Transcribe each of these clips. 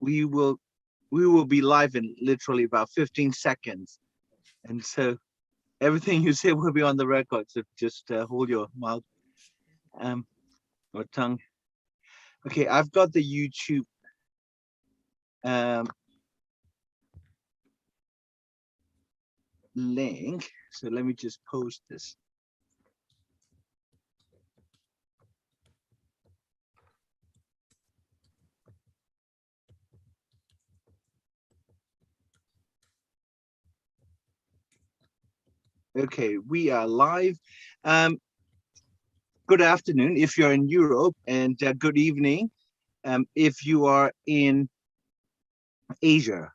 we will be live in literally about 15 seconds, and so everything you say will be on the record. So just hold your mouth or tongue. Okay, I've got the YouTube link, so let me just post this. Okay, we are live. Good afternoon if you're in Europe, and good evening if you are in Asia,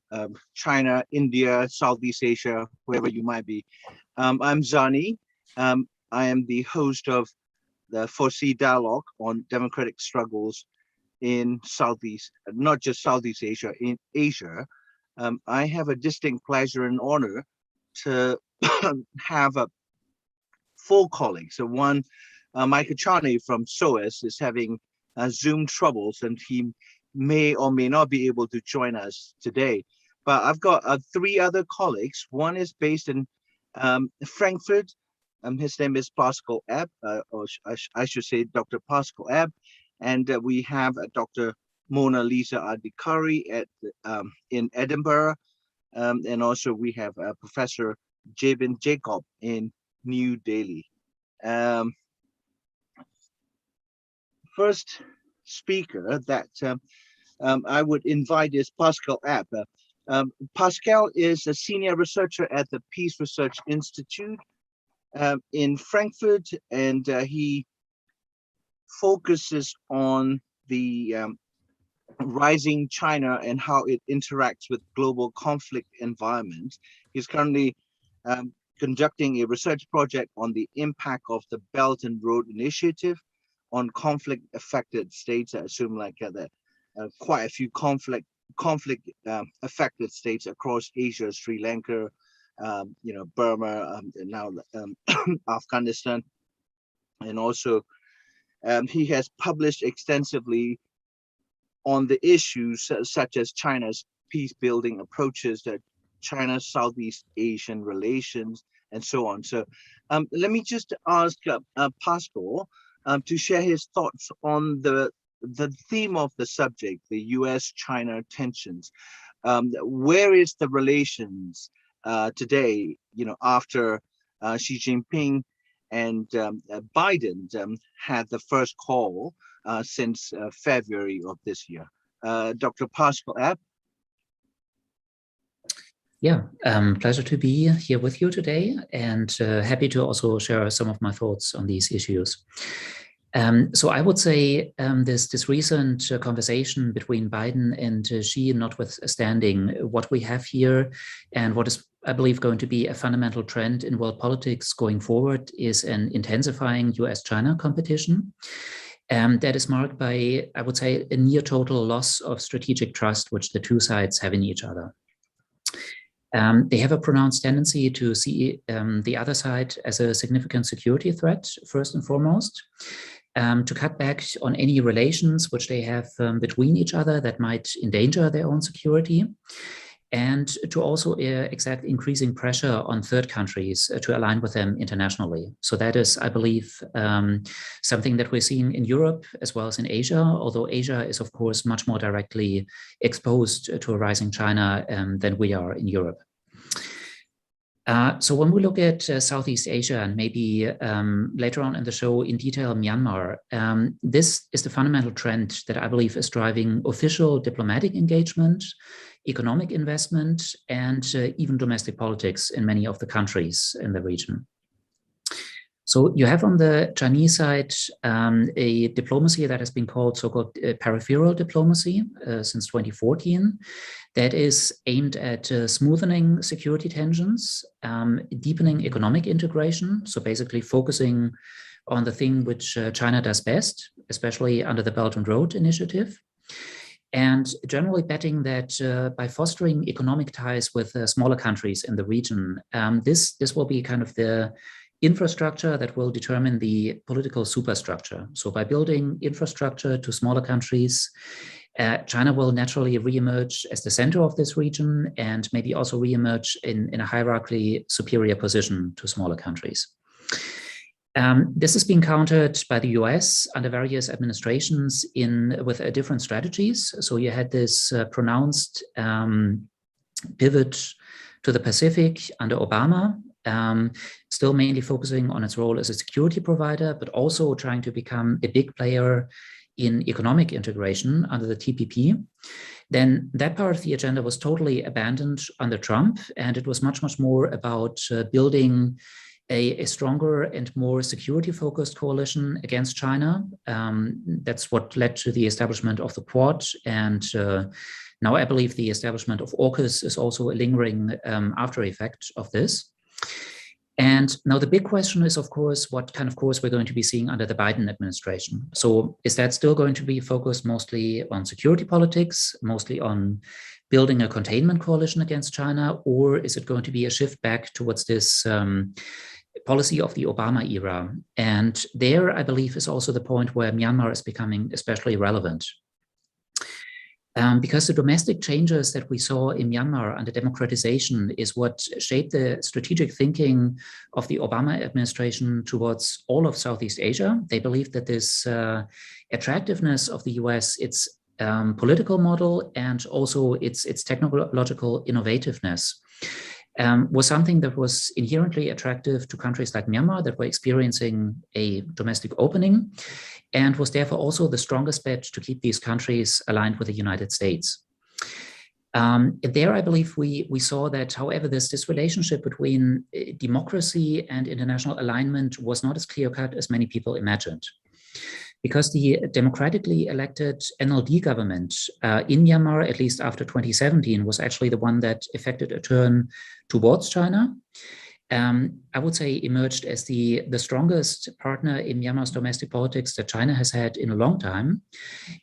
China, India, Southeast Asia, wherever you might be. I'm Zani. I am the host of the FORSEA dialogue on democratic struggles in Southeast, not just Southeast Asia, in Asia. I have a distinct pleasure and honor to have four colleagues. So one, Michael Charney from SOAS is having Zoom troubles, and he may or may not be able to join us today. But I've got three other colleagues. One is based in Frankfurt. His name is Pascal Ebb, or I should say Dr. Pascal Ebb. And we have Dr. Mona Lisa Adhikari in Edinburgh. And also we have Professor Jabin Jacob in New Delhi. First speaker that I would invite is Pascal Ebb. Pascal is a senior researcher at the Peace Research Institute in Frankfurt, and he focuses on the rising China and how it interacts with global conflict environments. He's currently conducting a research project on the impact of the Belt and Road Initiative on conflict-affected states. I assume like quite a few conflict-affected states across Asia, Sri Lanka, Burma, and now Afghanistan, and also he has published extensively on the issues such as China's peace-building approaches, that China's Southeast Asian relations, and so on. So let me just ask Pascal to share his thoughts on the theme of the subject, the US-China tensions. Where is the relations today, after Xi Jinping and Biden had the first call since February of this year? Dr. Pascal Ebb. Yeah, pleasure to be here with you today, and happy to also share some of my thoughts on these issues. So I would say this recent conversation between Biden and Xi, notwithstanding what we have here and what is, I believe, going to be a fundamental trend in world politics going forward, is an intensifying US-China competition. That is marked by, I would say, a near total loss of strategic trust which the two sides have in each other. They have a pronounced tendency to see the other side as a significant security threat, first and foremost, to cut back on any relations which they have between each other that might endanger their own security, and to also exert increasing pressure on third countries to align with them internationally. So that is, I believe, something that we're seeing in Europe as well as in Asia, although Asia is, of course, much more directly exposed to a rising China than we are in Europe. So when we look at Southeast Asia, and maybe later on in the show in detail Myanmar, this is the fundamental trend that I believe is driving official diplomatic engagement, economic investment, and even domestic politics in many of the countries in the region. So you have on the Chinese side a diplomacy that has been called so-called peripheral diplomacy since 2014, that is aimed at smoothening security tensions, deepening economic integration, so basically focusing on the thing which China does best, especially under the Belt and Road Initiative, and generally betting that by fostering economic ties with smaller countries in the region, this will be kind of the infrastructure that will determine the political superstructure. So by building infrastructure to smaller countries, China will naturally reemerge as the center of this region and maybe also reemerge in a hierarchically superior position to smaller countries. This is being countered by the US under various administrations with different strategies. So you had this pronounced pivot to the Pacific under Obama, still mainly focusing on its role as a security provider, but also trying to become a big player in economic integration under the TPP. Then that part of the agenda was totally abandoned under Trump, and it was much, much more about building a stronger and more security-focused coalition against China. That's what led to the establishment of the Quad, and now I believe the establishment of AUKUS is also a lingering after effect of this. And now the big question is, of course, what kind of course we're going to be seeing under the Biden administration. So is that still going to be focused mostly on security politics, mostly on building a containment coalition against China, or is it going to be a shift back towards this policy of the Obama era? And there, I believe, is also the point where Myanmar is becoming especially relevant. Because the domestic changes that we saw in Myanmar under democratization is what shaped the strategic thinking of the Obama administration towards all of Southeast Asia. They believed that this attractiveness of the US, its political model, and also its technological innovativeness was something that was inherently attractive to countries like Myanmar that were experiencing a domestic opening, and was therefore also the strongest bet to keep these countries aligned with the United States. There, I believe we saw that, however, this relationship between democracy and international alignment was not as clear-cut as many people imagined. Because the democratically elected NLD government in Myanmar, at least after 2017, was actually the one that effected a turn towards China. I would say emerged as the strongest partner in Myanmar's domestic politics that China has had in a long time,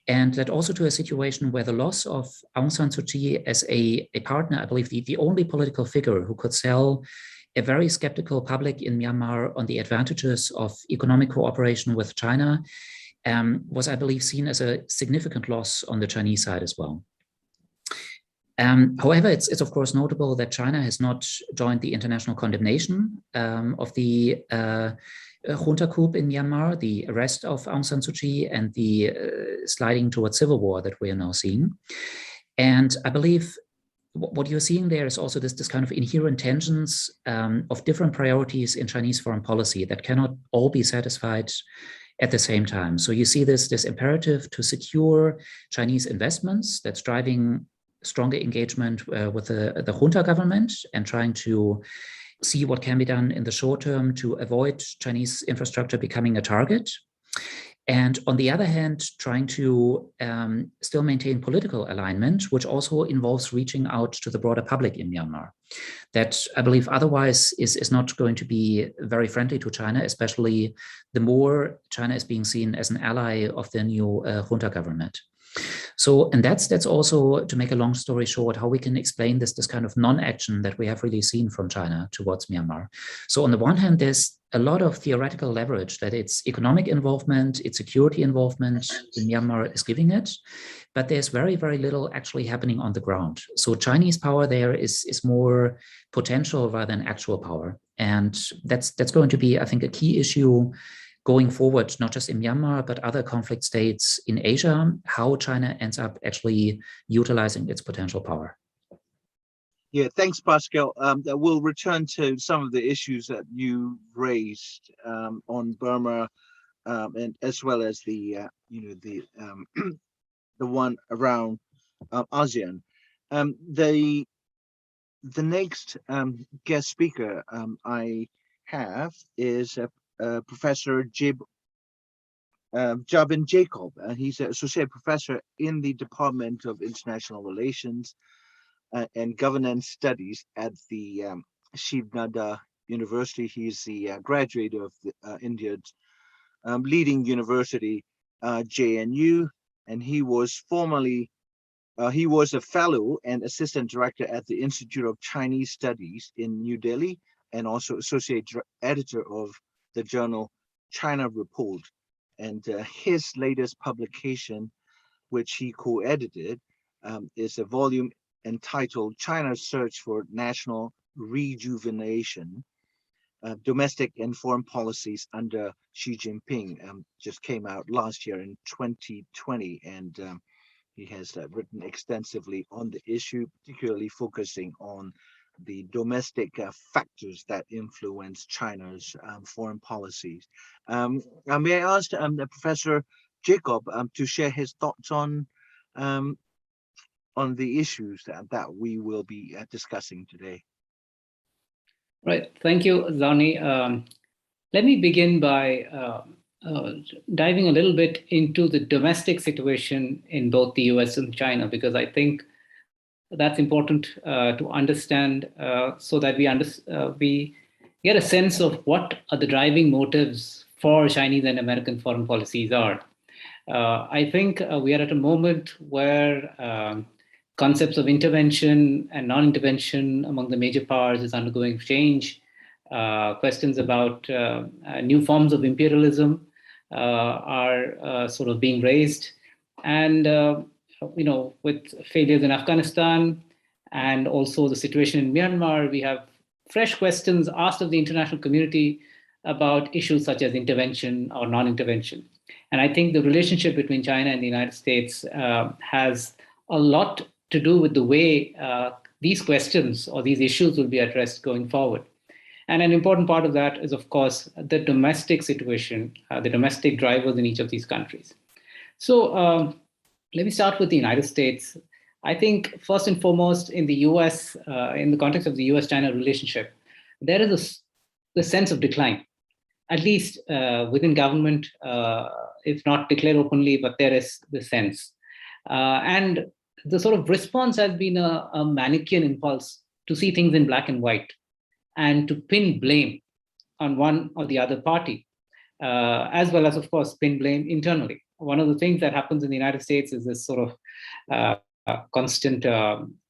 and led also to a situation where the loss of Aung San Suu Kyi as a partner, I believe the only political figure who could sell a very skeptical public in Myanmar on the advantages of economic cooperation with China, was, I believe, seen as a significant loss on the Chinese side as well. However, it's of course notable that China has not joined the international condemnation of the junta coup in Myanmar, the arrest of Aung San Suu Kyi, and the sliding towards civil war that we are now seeing. And I believe what you're seeing there is also this kind of inherent tensions of different priorities in Chinese foreign policy that cannot all be satisfied at the same time. So you see this imperative to secure Chinese investments that's driving stronger engagement with the junta government and trying to see what can be done in the short term to avoid Chinese infrastructure becoming a target. And on the other hand, trying to still maintain political alignment, which also involves reaching out to the broader public in Myanmar. That I believe otherwise is not going to be very friendly to China, especially the more China is being seen as an ally of the new junta government. So, and that's also, to make a long story short, how we can explain this kind of non-action that we have really seen from China towards Myanmar. So on the one hand, there's a lot of theoretical leverage that its economic involvement, its security involvement in Myanmar is giving it, but there's very, very little actually happening on the ground. So Chinese power there is more potential rather than actual power. And that's going to be, I think, a key issue going forward, not just in Myanmar, but other conflict states in Asia, how China ends up actually utilizing its potential power. Yeah, thanks, Pascal. We'll return to some of the issues that you raised on Burma, and as well as the the one around ASEAN. The next guest speaker I have is Professor Jabin Jacob. He's an associate professor in the Department of International Relations and Governance Studies at the Shiv Nada University. He's the graduate of India's leading university, JNU, and he was formerly he was a fellow and assistant director at the Institute of Chinese Studies in New Delhi, and also associate editor of the journal China Report. And his latest publication which he co-edited, is a volume entitled China's Search for National Rejuvenation, Domestic and Foreign Policies under Xi Jinping. Just came out last year in 2020, and he has written extensively on the issue, particularly focusing on the domestic factors that influence China's foreign policies. May I ask Professor Jacob to share his thoughts um, on the issues that we will be discussing today? Right. Thank you, Zani. Let me begin by diving a little bit into the domestic situation in both the US and China, because I think that's important to understand so that we get a sense of what are the driving motives for Chinese and American foreign policies are. I think we are at a moment where concepts of intervention and non-intervention among the major powers is undergoing change. Questions about new forms of imperialism are sort of being raised. And, with failures in Afghanistan and also the situation in Myanmar, we have fresh questions asked of the international community about issues such as intervention or non-intervention. And I think the relationship between China and the United States has a lot to do with the way these questions or these issues will be addressed going forward. And an important part of that is, of course, the domestic situation, the domestic drivers in each of these countries. So let me start with the United States. I think first and foremost in the US, in the context of the US-China relationship, there is the sense of decline, at least within government. It's not declared openly, but there is the sense. And the sort of response has been a Manichaean impulse to see things in black and white and to pin blame on one or the other party, as well as, of course, pin blame internally. One of the things that happens in the United States is this sort of constant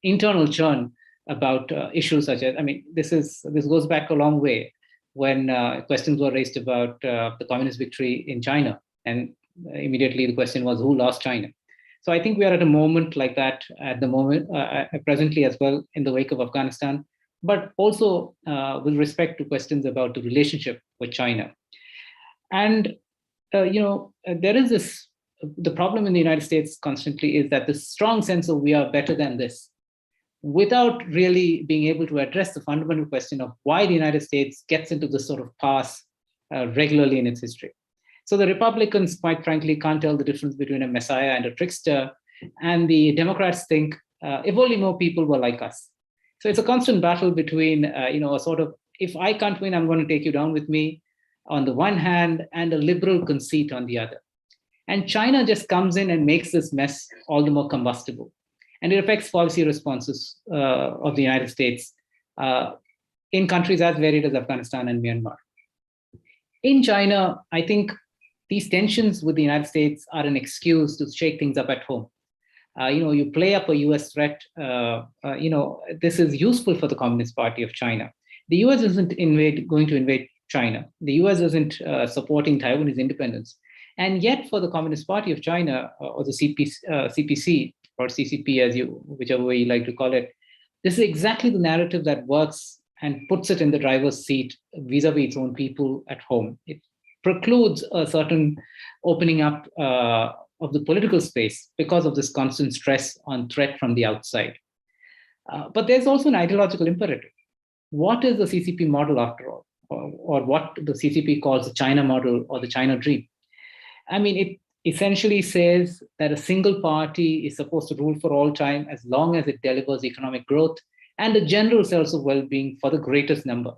internal churn about issues such as, this goes back a long way when questions were raised about the communist victory in China. And immediately the question was, who lost China? So I think we are at a moment like that at the moment, presently as well, in the wake of Afghanistan, but also with respect to questions about the relationship with China. And, there is the problem in the United States constantly is that the strong sense of we are better than this, without really being able to address the fundamental question of why the United States gets into this sort of pass regularly in its history. So the Republicans, quite frankly, can't tell the difference between a messiah and a trickster. And the Democrats think, if only more people were like us. So it's a constant battle between, a sort of, if I can't win, I'm going to take you down with me on the one hand, and a liberal conceit on the other. And China just comes in and makes this mess all the more combustible. And it affects policy responses of the United States in countries as varied as Afghanistan and Myanmar. In China, I think these tensions with the United States are an excuse to shake things up at home. You play up a US threat, this is useful for the Communist Party of China. The US isn't going to invade China. The US isn't supporting Taiwanese independence. And yet for the Communist Party of China, or the CPC, or CCP, whichever way you like to call it, this is exactly the narrative that works and puts it in the driver's seat vis-a-vis its own people at home. It precludes a certain opening up of the political space because of this constant stress on threat from the outside. But there's also an ideological imperative. What is the CCP model after all? Or what the CCP calls the China model or the China dream? It essentially says that a single party is supposed to rule for all time as long as it delivers economic growth and a general sense of well-being for the greatest number.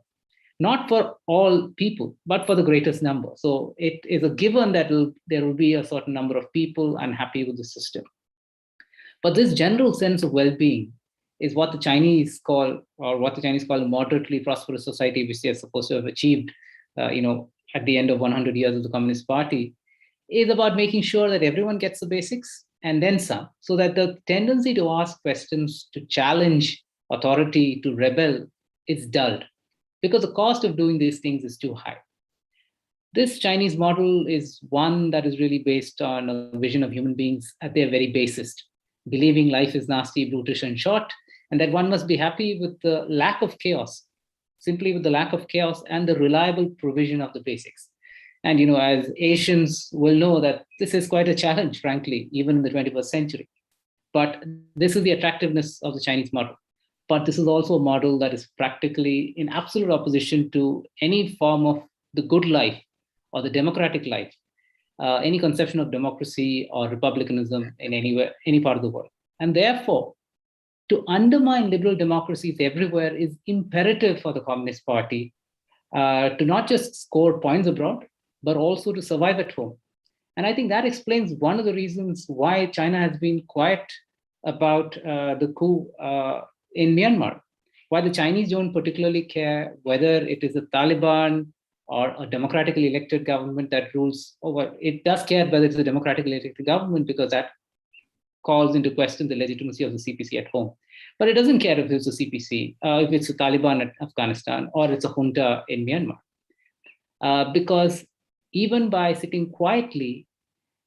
Not for all people, but for the greatest number. So it is a given that there will be a certain number of people unhappy with the system. But this general sense of well-being is what the Chinese call, a moderately prosperous society, which they are supposed to have achieved, at the end of 100 years of the Communist Party, is about making sure that everyone gets the basics and then some, so that the tendency to ask questions, to challenge authority, to rebel is dulled, because the cost of doing these things is too high. this Chinese model is one that is really based on a vision of human beings at their very basest, believing life is nasty, brutish, and short, and that one must be happy with the lack of chaos, simply with the lack of chaos and the reliable provision of the basics. And as Asians will know, that this is quite a challenge, frankly, even in the 21st century. But this is the attractiveness of the Chinese model. But this is also a model that is practically in absolute opposition to any form of the good life or the democratic life, any conception of democracy or republicanism in any part of the world. And therefore, to undermine liberal democracies everywhere is imperative for the Communist Party to not just score points abroad, but also to survive at home. And I think that explains one of the reasons why China has been quiet about the coup in Myanmar, why the Chinese don't particularly care whether it is the Taliban or a democratically elected government that rules over. It does care whether it's a democratically elected government, because that calls into question the legitimacy of the CPC at home. But it doesn't care if it's a CPC, if it's the Taliban at Afghanistan, or it's a junta in Myanmar. Because even by sitting quietly,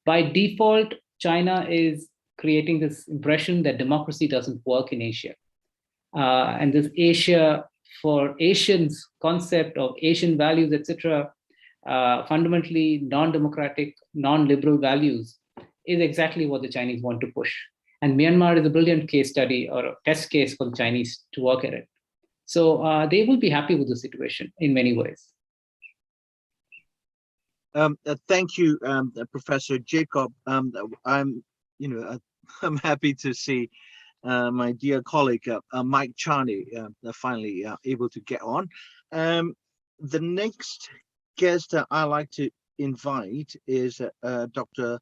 by default, China is creating this impression that democracy doesn't work in Asia. And this Asia for Asians concept of Asian values, etc., fundamentally non-democratic, non-liberal values, is exactly what the Chinese want to push. And Myanmar is a brilliant case study or a test case for the Chinese to work at it. So they will be happy with the situation in many ways. Thank you, Professor Jacob. I'm happy to see my dear colleague Mike Charney finally able to get on. The next guest I'd like to invite is Dr.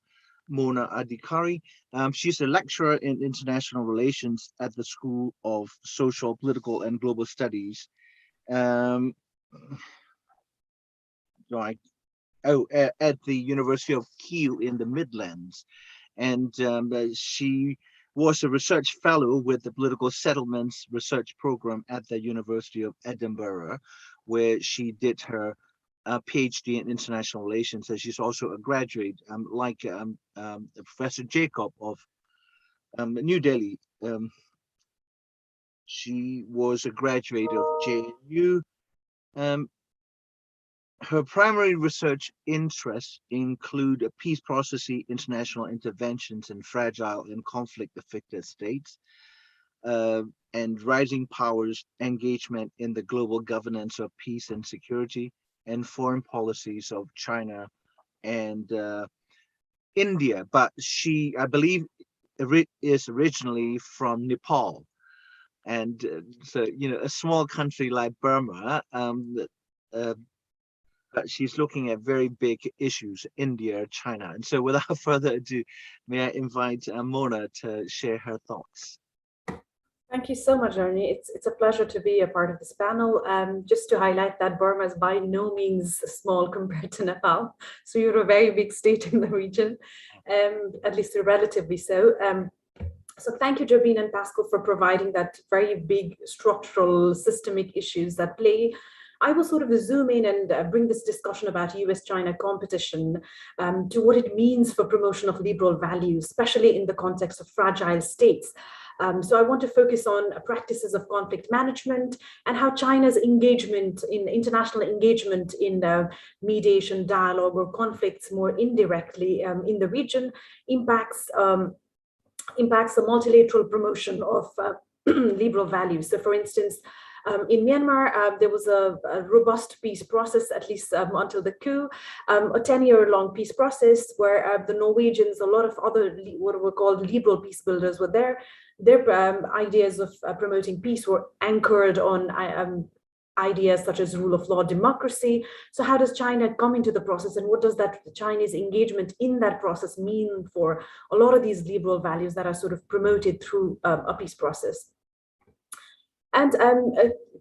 Mona Adhikari. She's a lecturer in international relations at the School of Social, Political, and Global Studies. At the University of Kiel in the Midlands. And she was a research fellow with the Political Settlements Research Program at the University of Edinburgh, where she did her PhD in international relations. And she's also a graduate, like Professor Jacob of New Delhi. She was a graduate of JNU. Her primary research interests include peace processes, international interventions in fragile and conflict-affected states, and rising powers engagement in the global governance of peace and security, and foreign policies of China and India. But she, I believe, is originally from Nepal. And so, a small country like Burma, but she's looking at very big issues, India, China. And so without further ado, may I invite Mona to share her thoughts. Thank you so much, Ernie. It's a pleasure to be a part of this panel. Just to highlight that Burma is by no means small compared to Nepal. So you're a very big state in the region, at least relatively so. So thank you, Jobin and Pascal, for providing that very big structural systemic issues that play. I will sort of zoom in and bring this discussion about US-China competition to what it means for promotion of liberal values, especially in the context of fragile states. So I want to focus on practices of conflict management and how China's engagement in international engagement in mediation, dialogue, or conflicts more indirectly in the region impacts the multilateral promotion of liberal values. So for instance, in Myanmar, there was a robust peace process, at least until the coup, a 10-year-long peace process where the Norwegians, a lot of other what were called liberal peace builders were there. Their ideas of promoting peace were anchored on ideas such as rule of law, democracy. So how does China come into the process, and what does that Chinese engagement in that process mean for a lot of these liberal values that are sort of promoted through a peace process? And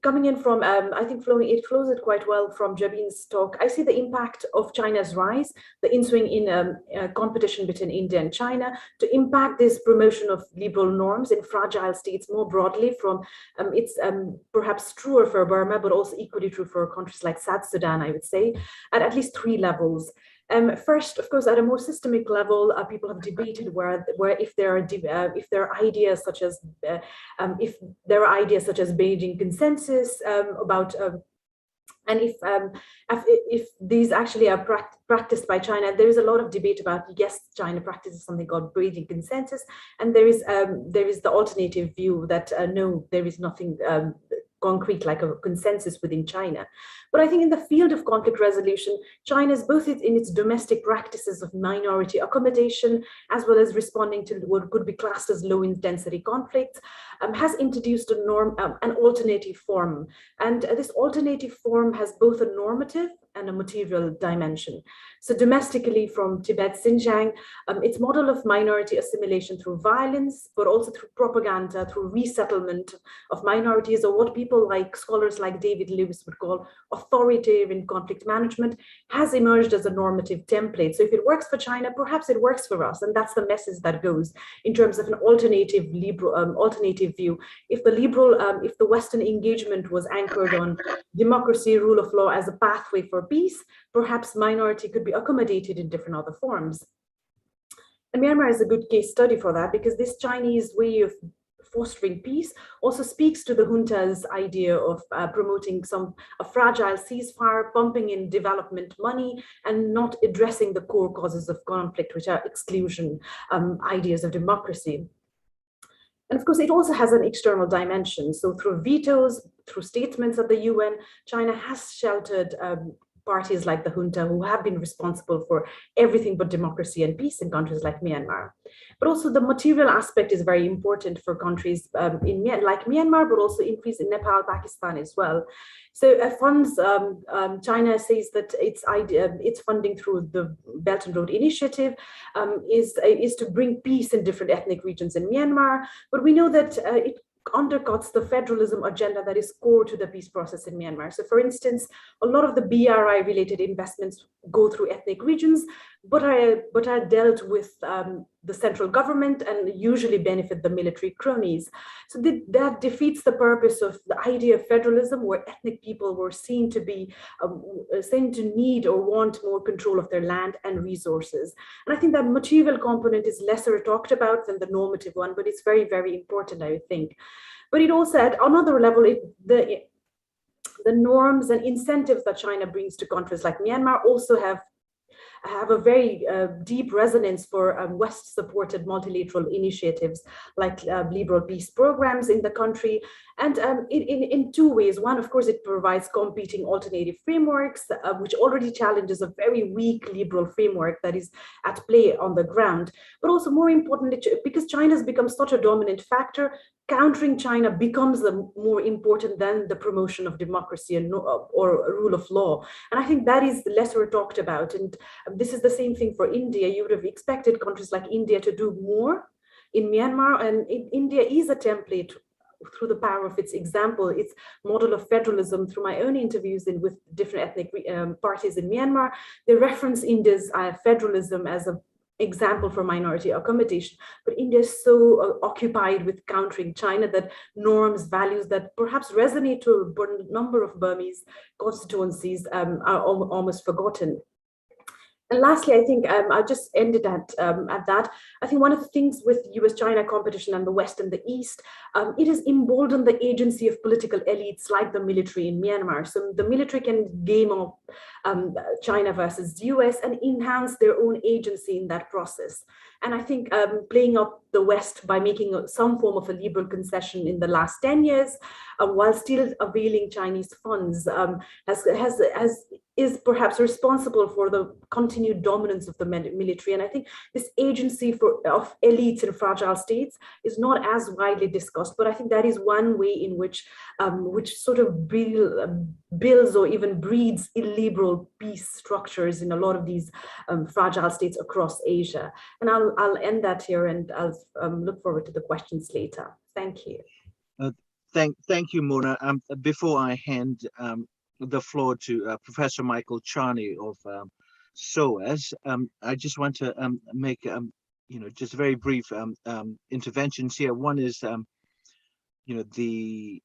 coming in from, I think it flows it quite well from Jabin's talk. I see the impact of China's rise, the inswing in competition between India and China, to impact this promotion of liberal norms in fragile states more broadly. From it's perhaps truer for Burma, but also equally true for countries like South Sudan, I would say, at least 3 levels. First, of course, at a more systemic level, people have debated where if there are ideas such as Beijing consensus about and if these actually are practiced by China. There is a lot of debate about, yes, China practices something called Beijing consensus, and there is the alternative view that no, there is nothing concrete like a consensus within China. But I think in the field of conflict resolution, China is both in its domestic practices of minority accommodation, as well as responding to what could be classed as low intensity conflicts, has introduced an alternative form. And this alternative form has both a normative and a material dimension. So domestically, from Tibet, Xinjiang, its model of minority assimilation through violence, but also through propaganda, through resettlement of minorities, or what people like scholars like David Lewis would call authoritarian conflict management, has emerged as a normative template. So if it works for China, perhaps it works for us. And that's the message that goes in terms of an alternative view. If the Western engagement was anchored on democracy, rule of law as a pathway for peace, perhaps minority could be accommodated in different other forms. And Myanmar is a good case study for that, because this Chinese way of fostering peace also speaks to the junta's idea of promoting a fragile ceasefire, pumping in development money, and not addressing the core causes of conflict, which are exclusion, ideas of democracy. And of course, it also has an external dimension. So through vetoes, through statements at the UN, China has sheltered parties like the junta, who have been responsible for everything but democracy and peace in countries like Myanmar. But also the material aspect is very important for countries like Myanmar, but also increase in Nepal, Pakistan as well. So funds, China says that its funding through the Belt and Road Initiative is to bring peace in different ethnic regions in Myanmar. But we know that it undercuts the federalism agenda that is core to the peace process in Myanmar. So for instance, a lot of the BRI related investments go through ethnic regions, but are dealt with the central government and usually benefit the military cronies. So that defeats the purpose of the idea of federalism, where ethnic people were seen to need or want more control of their land and resources. And I think that material component is lesser talked about than the normative one, but it's very, very important, I would think. But it also, at another level, the norms and incentives that China brings to countries like Myanmar also have a very deep resonance for West-supported multilateral initiatives like liberal peace programs in the country. And in 2 ways. One, of course, it provides competing alternative frameworks, which already challenges a very weak liberal framework that is at play on the ground. But also, more importantly, because China has become such a dominant factor, countering China becomes more important than the promotion of democracy or rule of law. And I think that is lesser talked about. And this is the same thing for India. You would have expected countries like India to do more in Myanmar, and India is a template through the power of its example, its model of federalism. Through my own interviews with different ethnic parties in Myanmar, they reference India's federalism as an example for minority accommodation. But India is so occupied with countering China that norms, values that perhaps resonate to a number of Burmese constituencies are almost forgotten. And lastly, I think I just ended at that. I think one of the things with US-China competition and the West and the East, it has emboldened the agency of political elites like the military in Myanmar. So the military can game up China versus US and enhance their own agency in that process. And I think playing up the West by making some form of a liberal concession in the last 10 years, while still availing Chinese funds, is perhaps responsible for the continued dominance of the military. And I think this agency of elites in fragile states is not as widely discussed, but I think that is one way in which sort of builds or even breeds illiberal peace structures in a lot of these fragile states across Asia. And I'll end that here, and I'll look forward to the questions later. Thank you. Thank you, Mona. Before I hand the floor to Professor Michael Charney of SOAS, I just want to make just very brief interventions here. One is the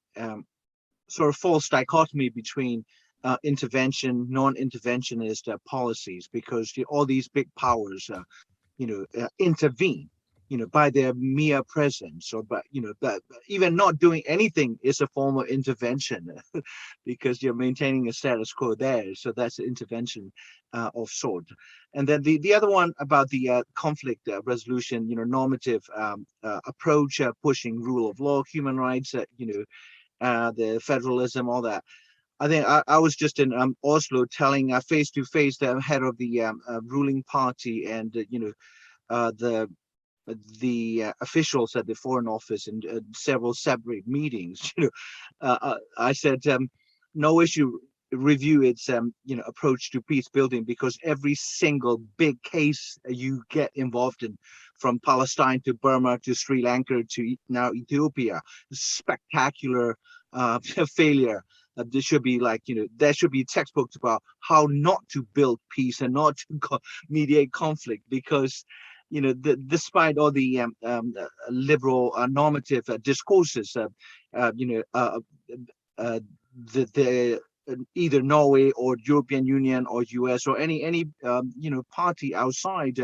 sort of false dichotomy between intervention, non-interventionist policies, because all these big powers intervene by their mere presence, or but even not doing anything is a form of intervention because you're maintaining a status quo there. So that's an intervention of sort. And then the other one about the conflict resolution, normative approach, pushing rule of law, human rights, the federalism, all that. I think I was just in Oslo telling face to face the head of the ruling party and the officials at the Foreign Office in several separate meetings. I said, no issue, review its approach to peace building, because every single big case you get involved in, from Palestine to Burma to Sri Lanka to now Ethiopia, spectacular failure. There should be there should be textbooks about how not to build peace and not to mediate conflict, because despite all the liberal normative discourses, the either Norway or European Union or US or any party outside,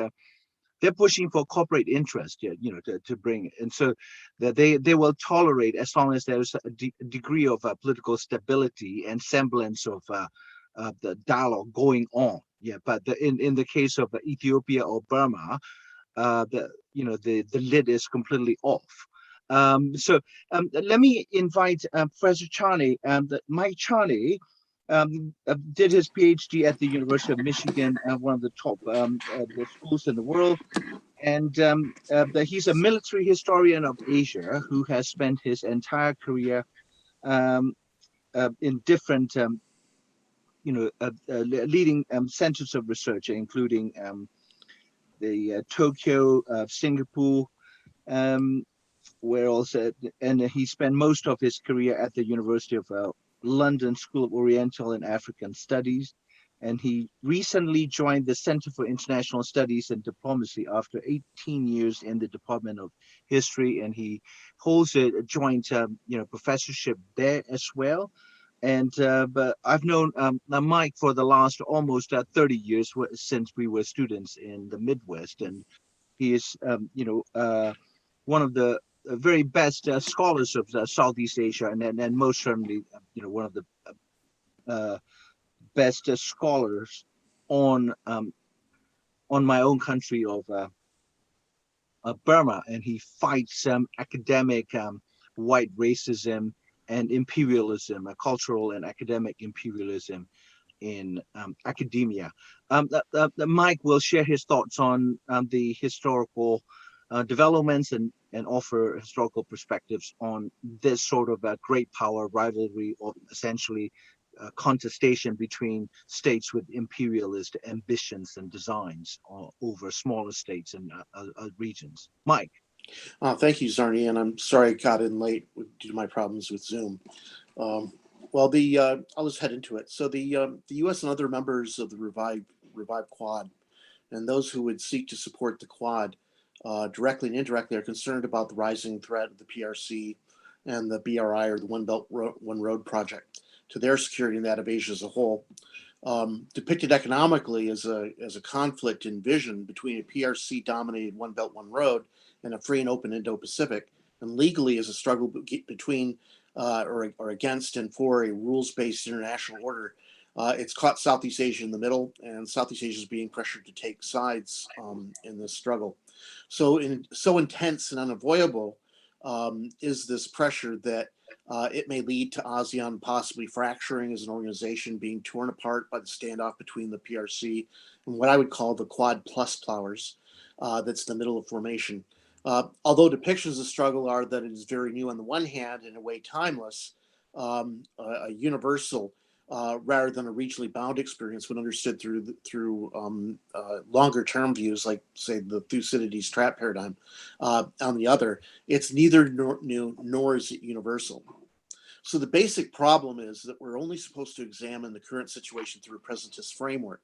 they're pushing for corporate interest, to bring, and so that they will tolerate as long as there's a degree of political stability and semblance of the dialogue going on. Yeah, but in the case of Ethiopia or Burma, the lid is completely off. So let me invite Professor Charney. Mike Charney did his PhD at the University of Michigan, one of the top the schools in the world, and he's a military historian of Asia who has spent his entire career in different leading centers of research, including the Tokyo, Singapore, where also, and he spent most of his career at the University of London School of Oriental and African Studies. And he recently joined the Center for International Studies and Diplomacy after 18 years in the Department of History, and he holds a joint professorship there as well. And but I've known Mike for the last almost 30 years, since we were students in the Midwest, and he is one of the very best scholars of Southeast Asia, and most certainly one of the best scholars on my own country of Burma, and he fights academic white racism and imperialism, cultural and academic imperialism in academia. Mike will share his thoughts on the historical developments and offer historical perspectives on this sort of great power rivalry, or essentially contestation between states with imperialist ambitions and designs over smaller states and regions. Mike. Thank you, Zarni, and I'm sorry I got in late due to my problems with Zoom. Well, I'll just head into it. So the U.S. and other members of the Revive Quad, and those who would seek to support the Quad directly and indirectly, are concerned about the rising threat of the PRC and the BRI, or the One Belt One Road project, to their security and that of Asia as a whole. Depicted economically as a conflict in vision between a PRC-dominated One Belt One Road and a free and open Indo-Pacific, and legally as a struggle between or against and for a rules-based international order. It's caught Southeast Asia in the middle, and Southeast Asia is being pressured to take sides in this struggle. So intense and unavoidable is this pressure that it may lead to ASEAN possibly fracturing as an organization, being torn apart by the standoff between the PRC and what I would call the Quad Plus powers that's in the middle of formation. Although depictions of the struggle are that it is very new on the one hand, in a way timeless, a universal rather than a regionally bound experience when understood through longer term views, like say the Thucydides trap paradigm. On the other, it's neither new nor is it universal. So the basic problem is that we're only supposed to examine the current situation through a presentist framework.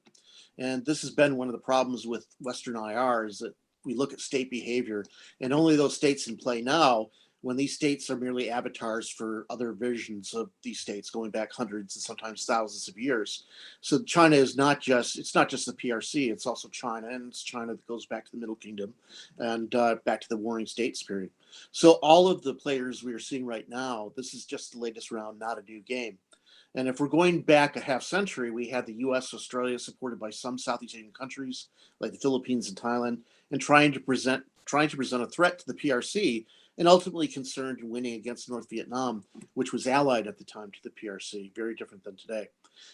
And this has been one of the problems with Western IR, is that we look at state behavior, and only those states in play now, when these states are merely avatars for other versions of these states going back hundreds and sometimes thousands of years. So China is not just, it's not just the PRC, it's also China, and it's China that goes back to the Middle Kingdom and back to the Warring States period. So all of the players we are seeing right now, this is just the latest round, not a new game. And if we're going back a half century, we had the US, Australia, supported by some Southeast Asian countries like the Philippines and Thailand, and trying to present a threat to the PRC, and ultimately concerned in winning against North Vietnam, which was allied at the time to the PRC, very different than today.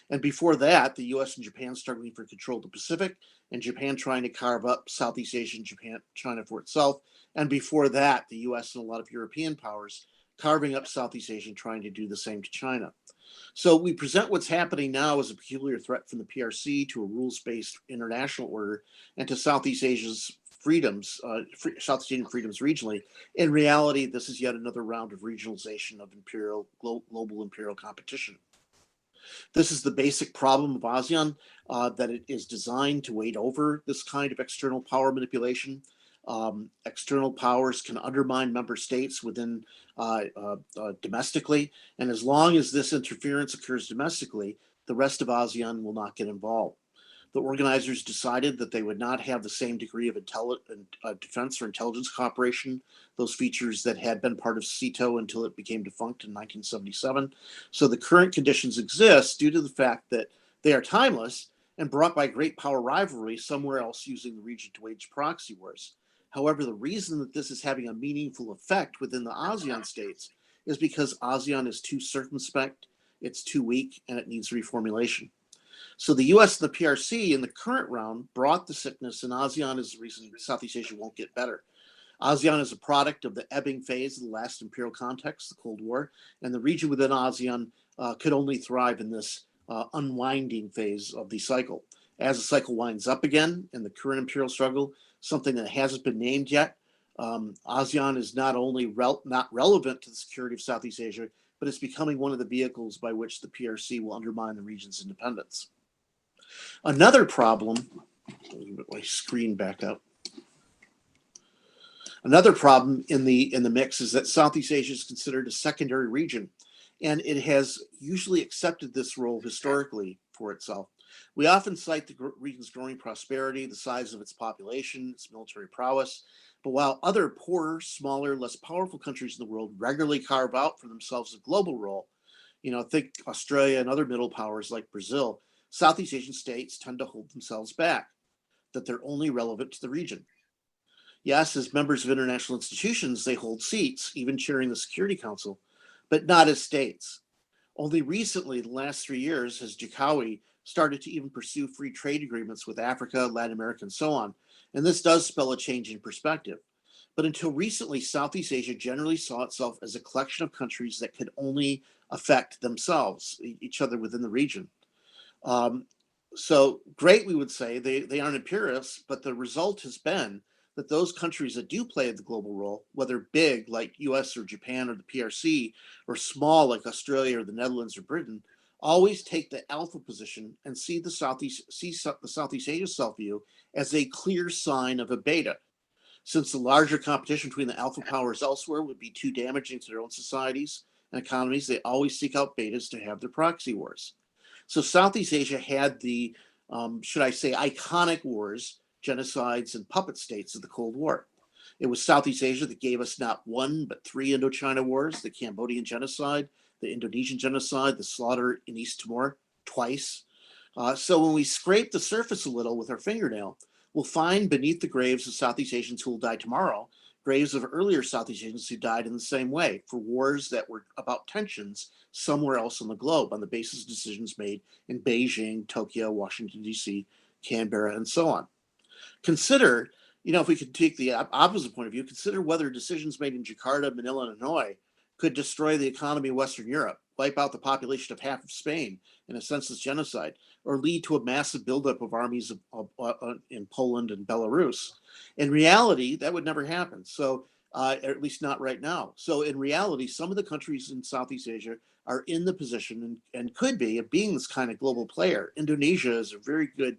And before that, the US and Japan struggling for control of the Pacific, and Japan trying to carve up Southeast Asia and Japan, China for itself. And before that, the US and a lot of European powers carving up Southeast Asia and trying to do the same to China. So we present what's happening now as a peculiar threat from the PRC to a rules-based international order and to Southeast Asia's freedoms, Southeast Asian freedoms regionally. In reality, this is yet another round of regionalization of global imperial competition. This is the basic problem of ASEAN, that it is designed to wade over this kind of external power manipulation. External powers can undermine member states within domestically, and as long as this interference occurs domestically, the rest of ASEAN will not get involved. The organizers decided that they would not have the same degree of defense or intelligence cooperation, those features that had been part of CETO until it became defunct in 1977. So the current conditions exist due to the fact that they are timeless and brought by great power rivalry somewhere else using the region to wage proxy wars. However, the reason that this is having a meaningful effect within the ASEAN states is because ASEAN is too circumspect, it's too weak, and it needs reformulation. So the US and the PRC in the current round brought the sickness, and ASEAN is the reason Southeast Asia won't get better. ASEAN is a product of the ebbing phase of the last imperial context, the Cold War, and the region within ASEAN could only thrive in this unwinding phase of the cycle. As the cycle winds up again in the current imperial struggle, something that hasn't been named yet, ASEAN is not only not relevant to the security of Southeast Asia, but it's becoming one of the vehicles by which the PRC will undermine the region's independence. Another problem, let me put my screen back up. Another problem in the mix is that Southeast Asia is considered a secondary region, and it has usually accepted this role historically for itself. We often cite the region's growing prosperity, the size of its population, its military prowess, but while other poorer, smaller, less powerful countries in the world regularly carve out for themselves a global role, think Australia and other middle powers like Brazil, Southeast Asian states tend to hold themselves back, that they're only relevant to the region. Yes, as members of international institutions, they hold seats, even chairing the Security Council, but not as states. Only recently, the last 3 years, has Jacawi started to even pursue free trade agreements with Africa, Latin America, and so on. And this does spell a change in perspective. But until recently, Southeast Asia generally saw itself as a collection of countries that could only affect themselves, each other within the region. So great, we would say, they aren't imperialists, but the result has been that those countries that do play the global role, whether big like US or Japan or the PRC, or small like Australia or the Netherlands or Britain, always take the alpha position and see the Southeast Asia self-view as a clear sign of a beta. Since the larger competition between the alpha powers elsewhere would be too damaging to their own societies and economies, they always seek out betas to have their proxy wars. So Southeast Asia had the, should I say, iconic wars, genocides, and puppet states of the Cold War. It was Southeast Asia that gave us not one, but 3 Indochina wars, the Cambodian genocide, the Indonesian genocide, the slaughter in East Timor twice. So when we scrape the surface a little with our fingernail, we'll find beneath the graves of Southeast Asians who will die tomorrow, graves of earlier Southeast Asians who died in the same way for wars that were about tensions somewhere else on the globe on the basis of decisions made in Beijing, Tokyo, Washington, D.C., Canberra, and so on. Consider, if we could take the opposite point of view, consider whether decisions made in Jakarta, Manila, and Hanoi could destroy the economy of Western Europe, wipe out the population of half of Spain in a senseless genocide, or lead to a massive buildup of armies in Poland and Belarus. In reality, that would never happen. So or at least not right now. So in reality, some of the countries in Southeast Asia are in the position and could be of being this kind of global player. Indonesia is a very good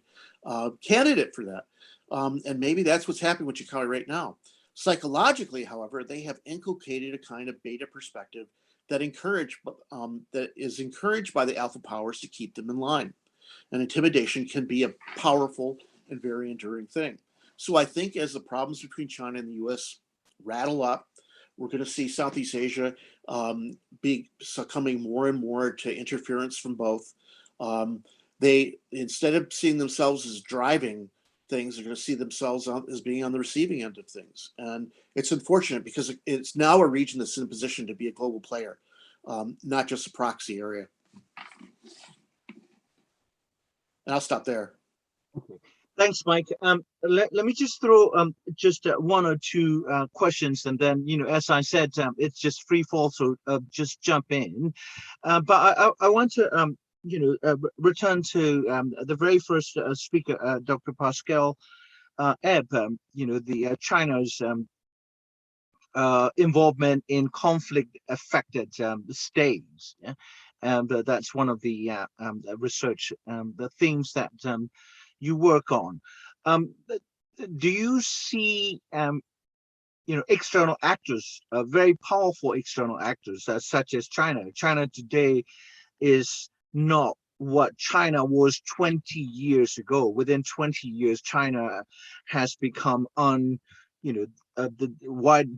candidate for that. And maybe that's what's happening with Jakarta right now. Psychologically, however, they have inculcated a kind of beta perspective that is encouraged by the alpha powers to keep them in line. And intimidation can be a powerful and very enduring thing. So I think as the problems between China and the US rattle up, we're going to see Southeast Asia be succumbing more and more to interference from both. They, instead of seeing themselves as driving things, are going to see themselves as being on the receiving end of things. And it's unfortunate because it's now a region that's in a position to be a global player, not just a proxy area. And I'll stop there. Okay. Thanks, Mike. Let me just throw just one or two questions, and then, as I said, it's just free fall, so just jump in. But I want to, return to the very first speaker, Dr. Pascal Ebb, the China's involvement in conflict-affected states. Yeah? That's one of the research, the themes that you work on. Do you see, external actors, very powerful external actors, such as China? China today is not what China was 20 years ago. Within 20 years, China has become the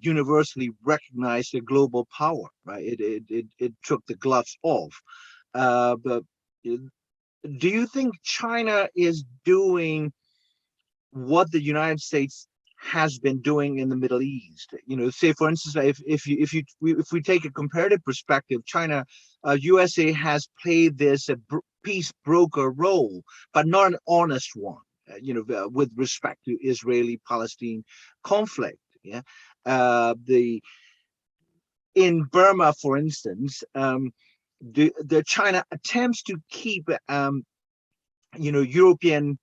universally recognized a global power, right? It took the gloves off. But do you think China is doing what the United States has been doing in the Middle East? Say for instance, if we take a comparative perspective, China, USA has played this peace broker role, but not an honest one. With respect to Israeli-Palestine conflict. Yeah, in Burma, for instance, the China attempts to keep European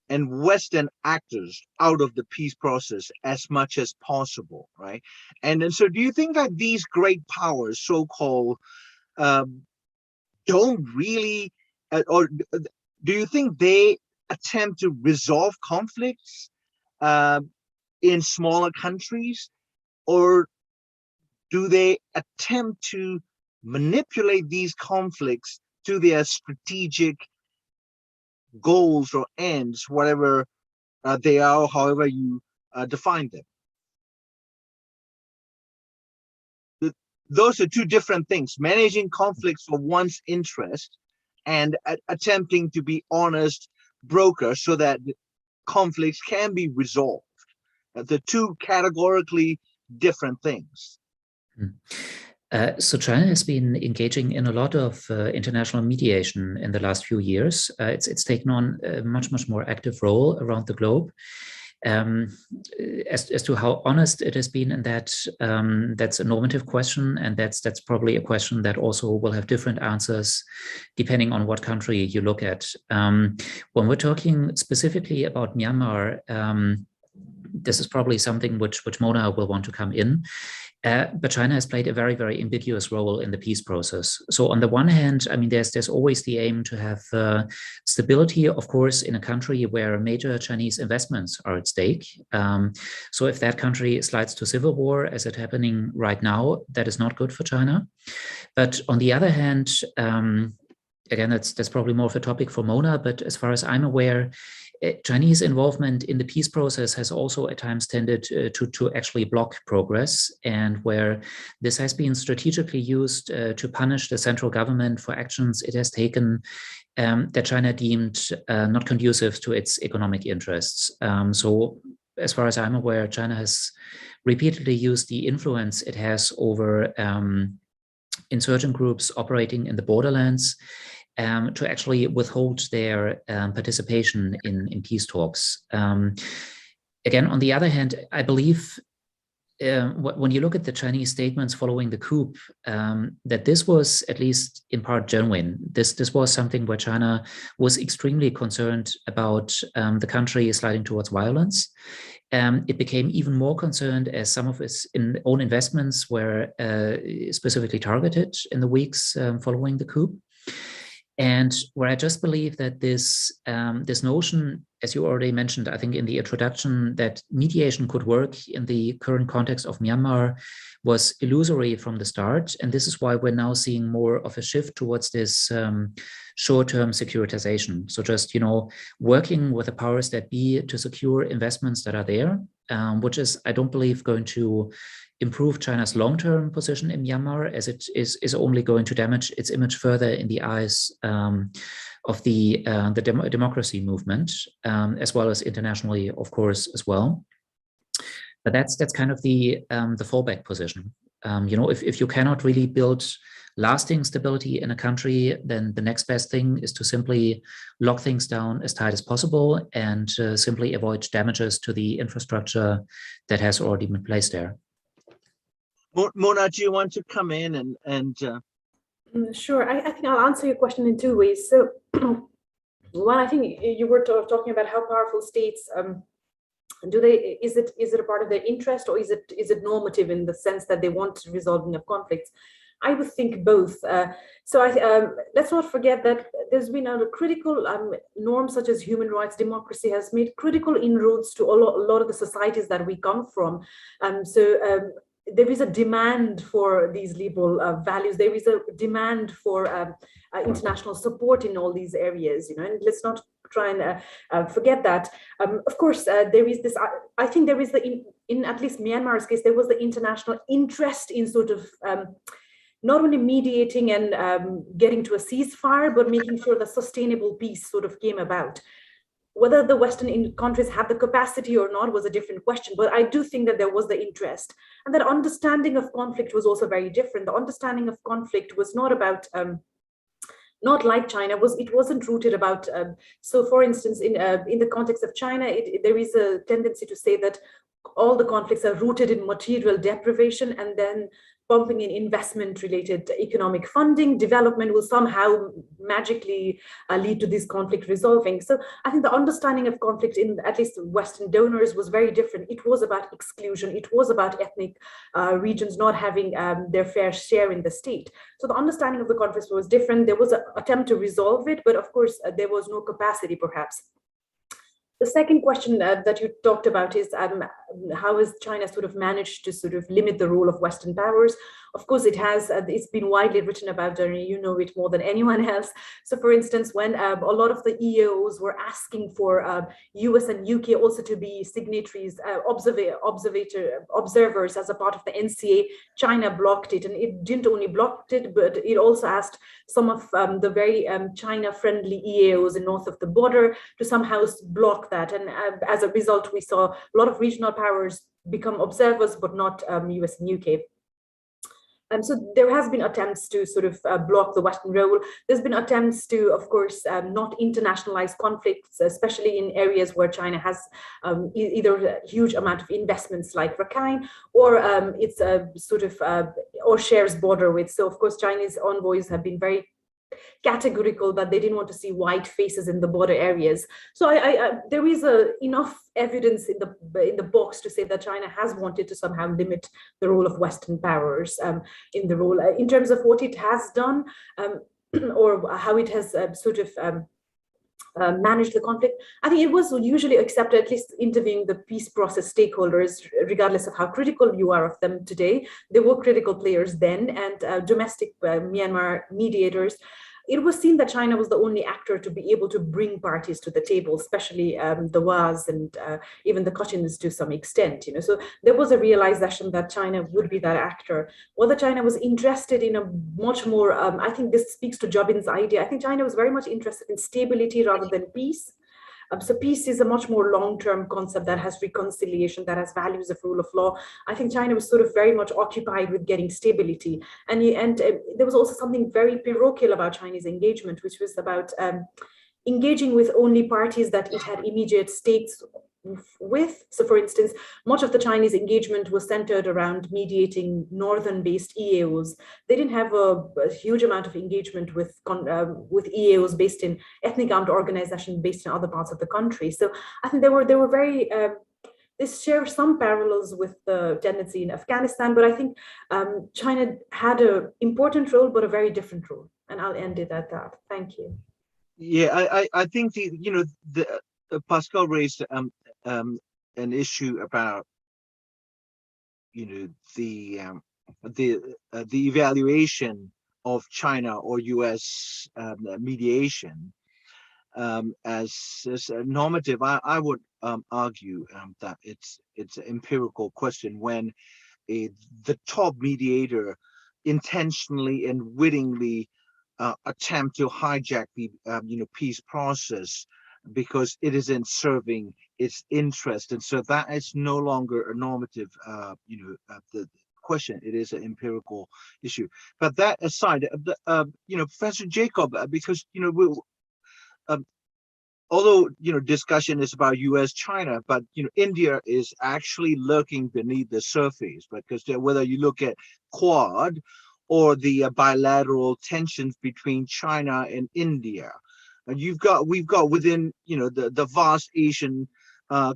and Western actors out of the peace process as much as possible, right? And so, do you think that these great powers, so-called, don't really, or do you think they attempt to resolve conflicts in smaller countries, or do they attempt to manipulate these conflicts to their strategic goals or ends, whatever they are, however you define them? Those are two different things: managing conflicts for one's interest and attempting to be honest broker so that conflicts can be resolved. The two categorically different things. So China has been engaging in a lot of international mediation in the last few years. It's taken on a much more active role around the globe. As to how honest it has been in that, that's a normative question, and that's probably a question that also will have different answers depending on what country you look at. When we're talking specifically about Myanmar, this is probably something which Mona will want to come in. But China has played a very ambiguous role in the peace process. So on the one hand, I mean, there's always the aim to have stability, of course, in a country where major Chinese investments are at stake. So if that country slides to civil war, as it's happening right now, that is not good for China. But on the other hand, again, that's probably more of a topic for Mona, but as far as I'm aware, Chinese involvement in the peace process has also at times tended to actually block progress, and where this has been strategically used to punish the central government for actions it has taken that China deemed not conducive to its economic interests. So as far as I'm aware, China has repeatedly used the influence it has over insurgent groups operating in the borderlands to actually withhold their participation in peace talks. Again, on the other hand, I believe when you look at the Chinese statements following the coup, that this was at least in part genuine. This was something where China was extremely concerned about the country sliding towards violence. It became even more concerned as some of its own investments were specifically targeted in the weeks following the coup. And where I just believe that this notion, as you already mentioned, I think in the introduction, that mediation could work in the current context of Myanmar was illusory from the start. And this is why we're now seeing more of a shift towards this short-term securitization. So just, working with the powers that be to secure investments that are there, which is, I don't believe, going to improve China's long-term position in Myanmar, as it is only going to damage its image further in the eyes of the democracy movement, as well as internationally, of course, as well. But that's kind of the fallback position. If you cannot really build lasting stability in a country, then the next best thing is to simply lock things down as tight as possible and simply avoid damages to the infrastructure that has already been placed there. Mona, do you want to come in and Sure, I think I'll answer your question in two ways. So one, I think you were talking about how powerful states is it a part of their interest, or is it normative in the sense that they want resolving of conflicts? I would think both. Let's not forget that there's been a critical norms such as human rights, democracy has made critical inroads to a lot of the societies that we come from. There is a demand for these liberal values. There is a demand for international support in all these areas, and let's not try and forget that. Of course, there is this, I think there is in at least Myanmar's case, there was the international interest in sort of not only mediating and getting to a ceasefire, but making sure that sustainable peace sort of came about. Whether the Western countries had the capacity or not was a different question, but I do think that there was the interest. And that understanding of conflict was also very different. The understanding of conflict was not about, not like China, it wasn't rooted about, so for instance, in the context of China, there is a tendency to say that all the conflicts are rooted in material deprivation, and then pumping in investment-related economic funding, development will somehow magically lead to this conflict resolving. So I think the understanding of conflict in at least Western donors was very different. It was about exclusion. It was about ethnic regions not having their fair share in the state. So the understanding of the conflict was different. There was an attempt to resolve it, but of course, there was no capacity, perhaps. The second question that you talked about is how has China sort of managed to sort of limit the role of Western powers? Of course, it has. It's been widely written about, and you know it more than anyone else. So, for instance, when a lot of the EAOs were asking for US and UK also to be signatories, observers as a part of the NCA, China blocked it, and it didn't only block it, but it also asked some of the very China-friendly EAOs in north of the border to somehow block that. And as a result, we saw a lot of regional powers become observers, but not US and UK. So there has been attempts to sort of block the Western role. There's been attempts to, of course, not internationalize conflicts, especially in areas where China has either a huge amount of investments like Rakhine, or it's a sort of, or shares border with. So of course, Chinese envoys have been very categorical that they didn't want to see white faces in the border areas. So there is enough evidence in the box to say that China has wanted to somehow limit the role of Western powers in the role. In terms of what it has done or how it has sort of managed the conflict, I think it was usually accepted, at least interviewing the peace process stakeholders, regardless of how critical you are of them today. They were critical players then, and domestic Myanmar mediators. It was seen that China was the only actor to be able to bring parties to the table, especially the Was and even the Kachins to some extent. So there was a realization that China would be that actor. Whether China was interested in a much more, I think this speaks to Jobin's idea. I think China was very much interested in stability rather than peace. So peace is a much more long-term concept that has reconciliation, that has values of rule of law. I think China was sort of very much occupied with getting stability. And there was also something very parochial about Chinese engagement, which was about engaging with only parties that it had immediate stakes with. So for instance, much of the Chinese engagement was centered around mediating northern-based EAOs. They didn't have a huge amount of engagement with EAOs based in ethnic armed organizations based in other parts of the country. So I think they were very this shares some parallels with the tendency in Afghanistan, but I think China had an important role, but a very different role. And I'll end it at that. Thank you. Yeah, I think Pascal raised an issue about the evaluation of China or U.S. mediation as a normative. I would argue that it's an empirical question when the top mediator intentionally and wittingly attempt to hijack the peace process because it isn't serving its interest, and so that is no longer a normative the question. It is an empirical issue. But that aside, Professor Jacob, because although discussion is about U.S. China, but India is actually lurking beneath the surface, because whether you look at Quad or the bilateral tensions between China and India, and we've got within the vast Asian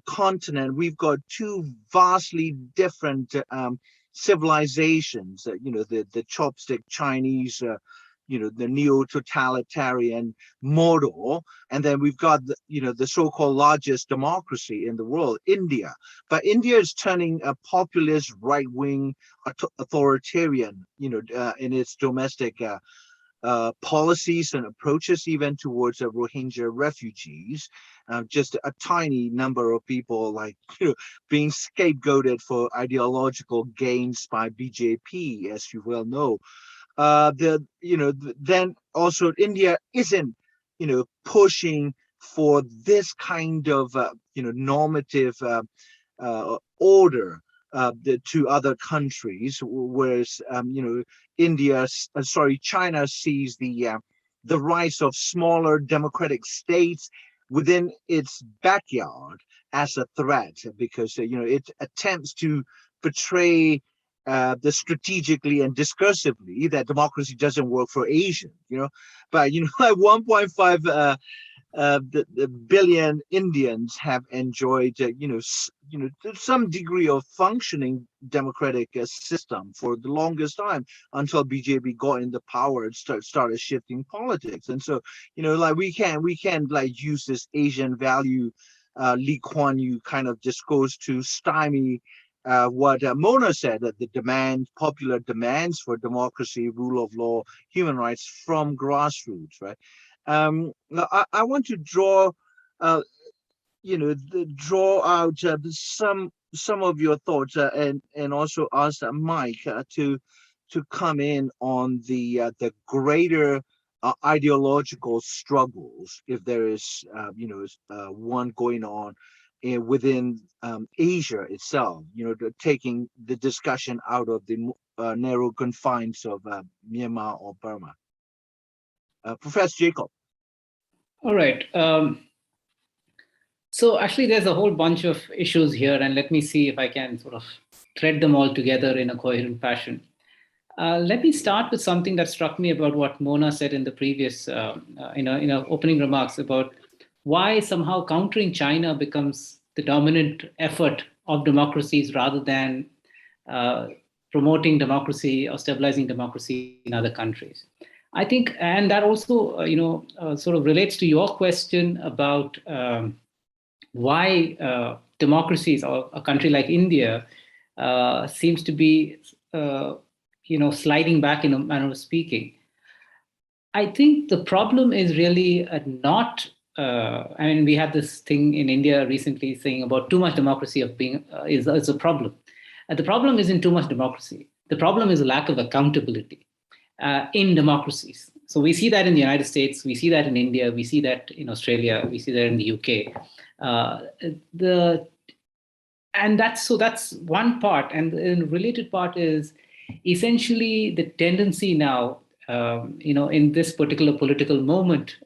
continent, we've got two vastly different civilizations. The chopstick Chinese. The neo-totalitarian model, and then we've got the so-called largest democracy in the world, India. But India is turning a populist, right-wing, authoritarian, in its domestic policies and approaches, even towards Rohingya refugees. Just a tiny number of people, being scapegoated for ideological gains by BJP, as you well know. Then also India isn't, pushing for this kind of, normative order to other countries, whereas, China sees the rise of smaller democratic states within its backyard as a threat, because, it attempts to portray strategically and discursively that democracy doesn't work for Asians, but 1.5 billion Indians have enjoyed some degree of functioning democratic system for the longest time, until BJP got into power and started shifting politics. And so we can use this Asian value Lee Kuan Yew kind of discourse to stymie what Mona said, that the popular demands for democracy, rule of law, human rights from grassroots, right? I want to draw out some of your thoughts, and also ask Mike to come in on the greater ideological struggles, if there is one going on within Asia itself, taking the discussion out of the narrow confines of Myanmar or Burma. Professor Jacob. All right. So actually, there's a whole bunch of issues here, and let me see if I can sort of thread them all together in a coherent fashion. Let me start with something that struck me about what Mona said in the previous, in her opening remarks, about why somehow countering China becomes the dominant effort of democracies rather than promoting democracy or stabilizing democracy in other countries. I think, and that also, sort of relates to your question about why democracies, or a country like India, seems to be, sliding back in a manner of speaking. I think the problem is really not. We had this thing in India recently saying about too much democracy is a problem. The problem isn't too much democracy. The problem is a lack of accountability in democracies. So we see that in the United States, we see that in India, we see that in Australia, we see that in the UK. That's one part, and the related part is essentially the tendency now, in this particular political moment,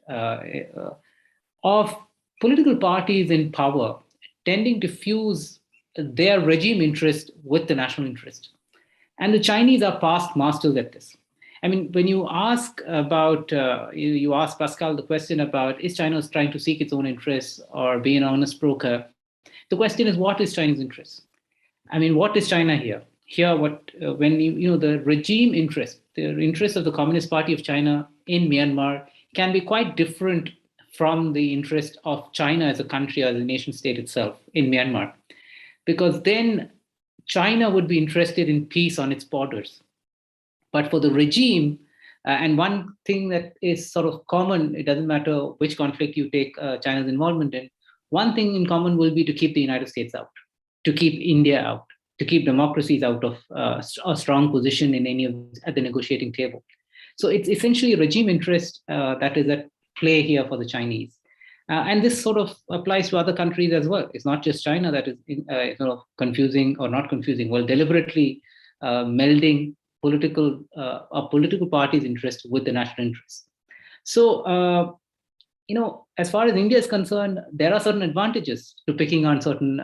of political parties in power tending to fuse their regime interest with the national interest. And the Chinese are past masters at this. I mean, when you ask about, you ask Pascal the question about, is China trying to seek its own interests or be an honest broker? The question is, what is China's interest? I mean, what is China here? Here, when the regime interest, the interest of the Communist Party of China in Myanmar can be quite different from the interest of China as a country, as a nation state itself in Myanmar. Because then China would be interested in peace on its borders. But for the regime, and one thing that is sort of common, it doesn't matter which conflict you take China's involvement in, one thing in common will be to keep the United States out, to keep India out, to keep democracies out of a strong position in at the negotiating table. So it's essentially regime interest that is at play here for the Chinese. And this sort of applies to other countries as well. It's not just China that is sort of confusing or not confusing, well, deliberately melding political parties' interest with the national interest. So, as far as India is concerned, there are certain advantages to picking on certain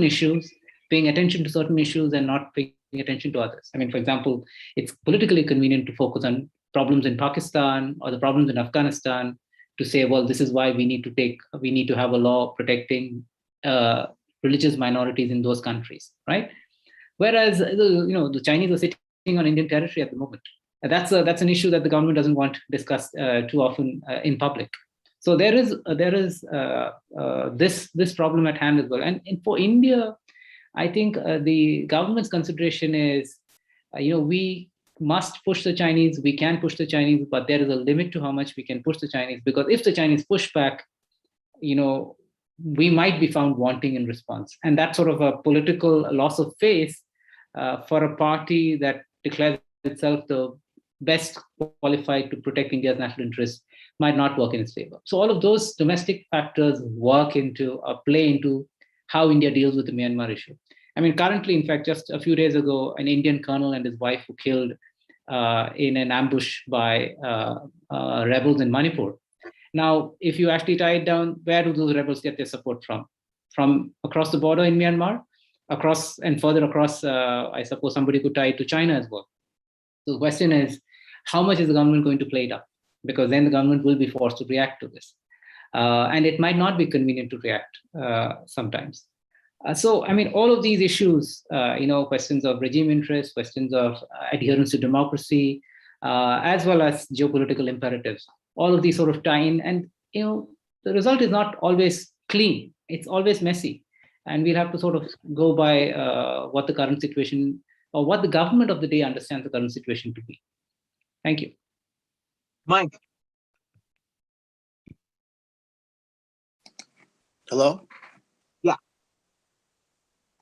issues, paying attention to certain issues and not paying attention to others. I mean, for example, it's politically convenient to focus on problems in Pakistan or the problems in Afghanistan to say, well, this is why we need to have a law protecting religious minorities in those countries, right? Whereas the Chinese are sitting on Indian territory at the moment. That's an issue that the government doesn't want to discuss too often in public. So there is this problem at hand as well. And for India, I think the government's consideration is, we must push the Chinese. We can push the Chinese, but there is a limit to how much we can push the Chinese, because if the Chinese push back, we might be found wanting in response. And that's sort of a political loss of faith for a party that declares itself the best qualified to protect India's national interests might not work in its favor. So all of those domestic factors play into how India deals with the Myanmar issue. I mean, currently, in fact, just a few days ago, an Indian colonel and his wife were killed in an ambush by rebels in Manipur. Now, if you actually tie it down, where do those rebels get their support from? From across the border in Myanmar, across and further across, I suppose somebody could tie it to China as well. So the question is, how much is the government going to play it up? Because then the government will be forced to react to this. And it might not be convenient to react sometimes. So, I mean, all of these issues, questions of regime interest, questions of adherence to democracy, as well as geopolitical imperatives, all of these sort of tie in. And, the result is not always clean. It's always messy. And we'll have to sort of go by what the current situation or what the government of the day understands the current situation to be. Thank you. Mike. Hello? Yeah.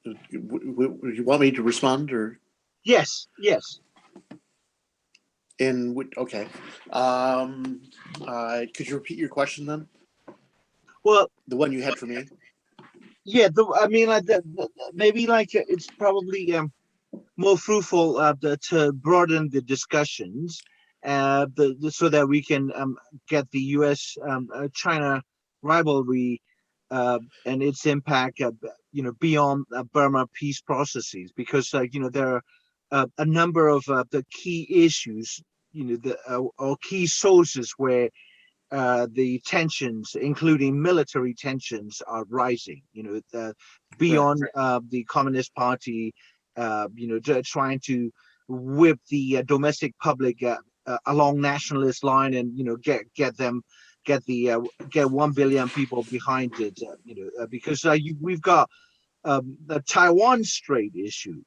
You want me to respond or? Yes. Okay. Could you repeat your question then? Well, the one you had for me. Yeah, maybe it's probably more fruitful to broaden the discussions, so that we can get the U.S.-China rivalry and its impact, beyond Burma peace processes, because there are a number of the key issues, or key sources where the tensions, including military tensions, are rising. Beyond the Communist Party, trying to whip the domestic public along nationalist line, and get 1 billion people behind it. Because we've got the Taiwan Strait issue.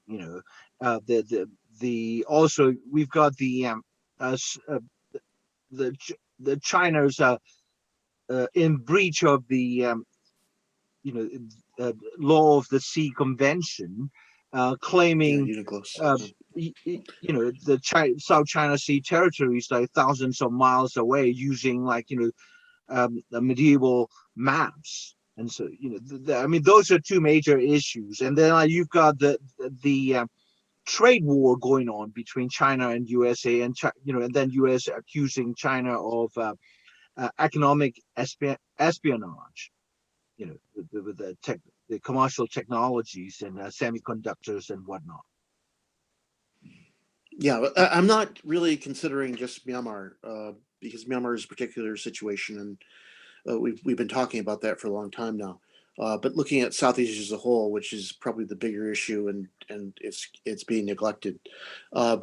Also we've got the China's in breach of the law of the sea convention, claiming the South China Sea territories thousands of miles away, using the medieval maps. And so those are two major issues. And then you've got the trade war going on between China and USA, and and then US accusing China of economic espionage. with the commercial technologies and semiconductors and whatnot. Yeah, I'm not really considering just Myanmar because Myanmar is a particular situation, and we've been talking about that for a long time now. But looking at Southeast Asia as a whole, which is probably the bigger issue, and it's being neglected. I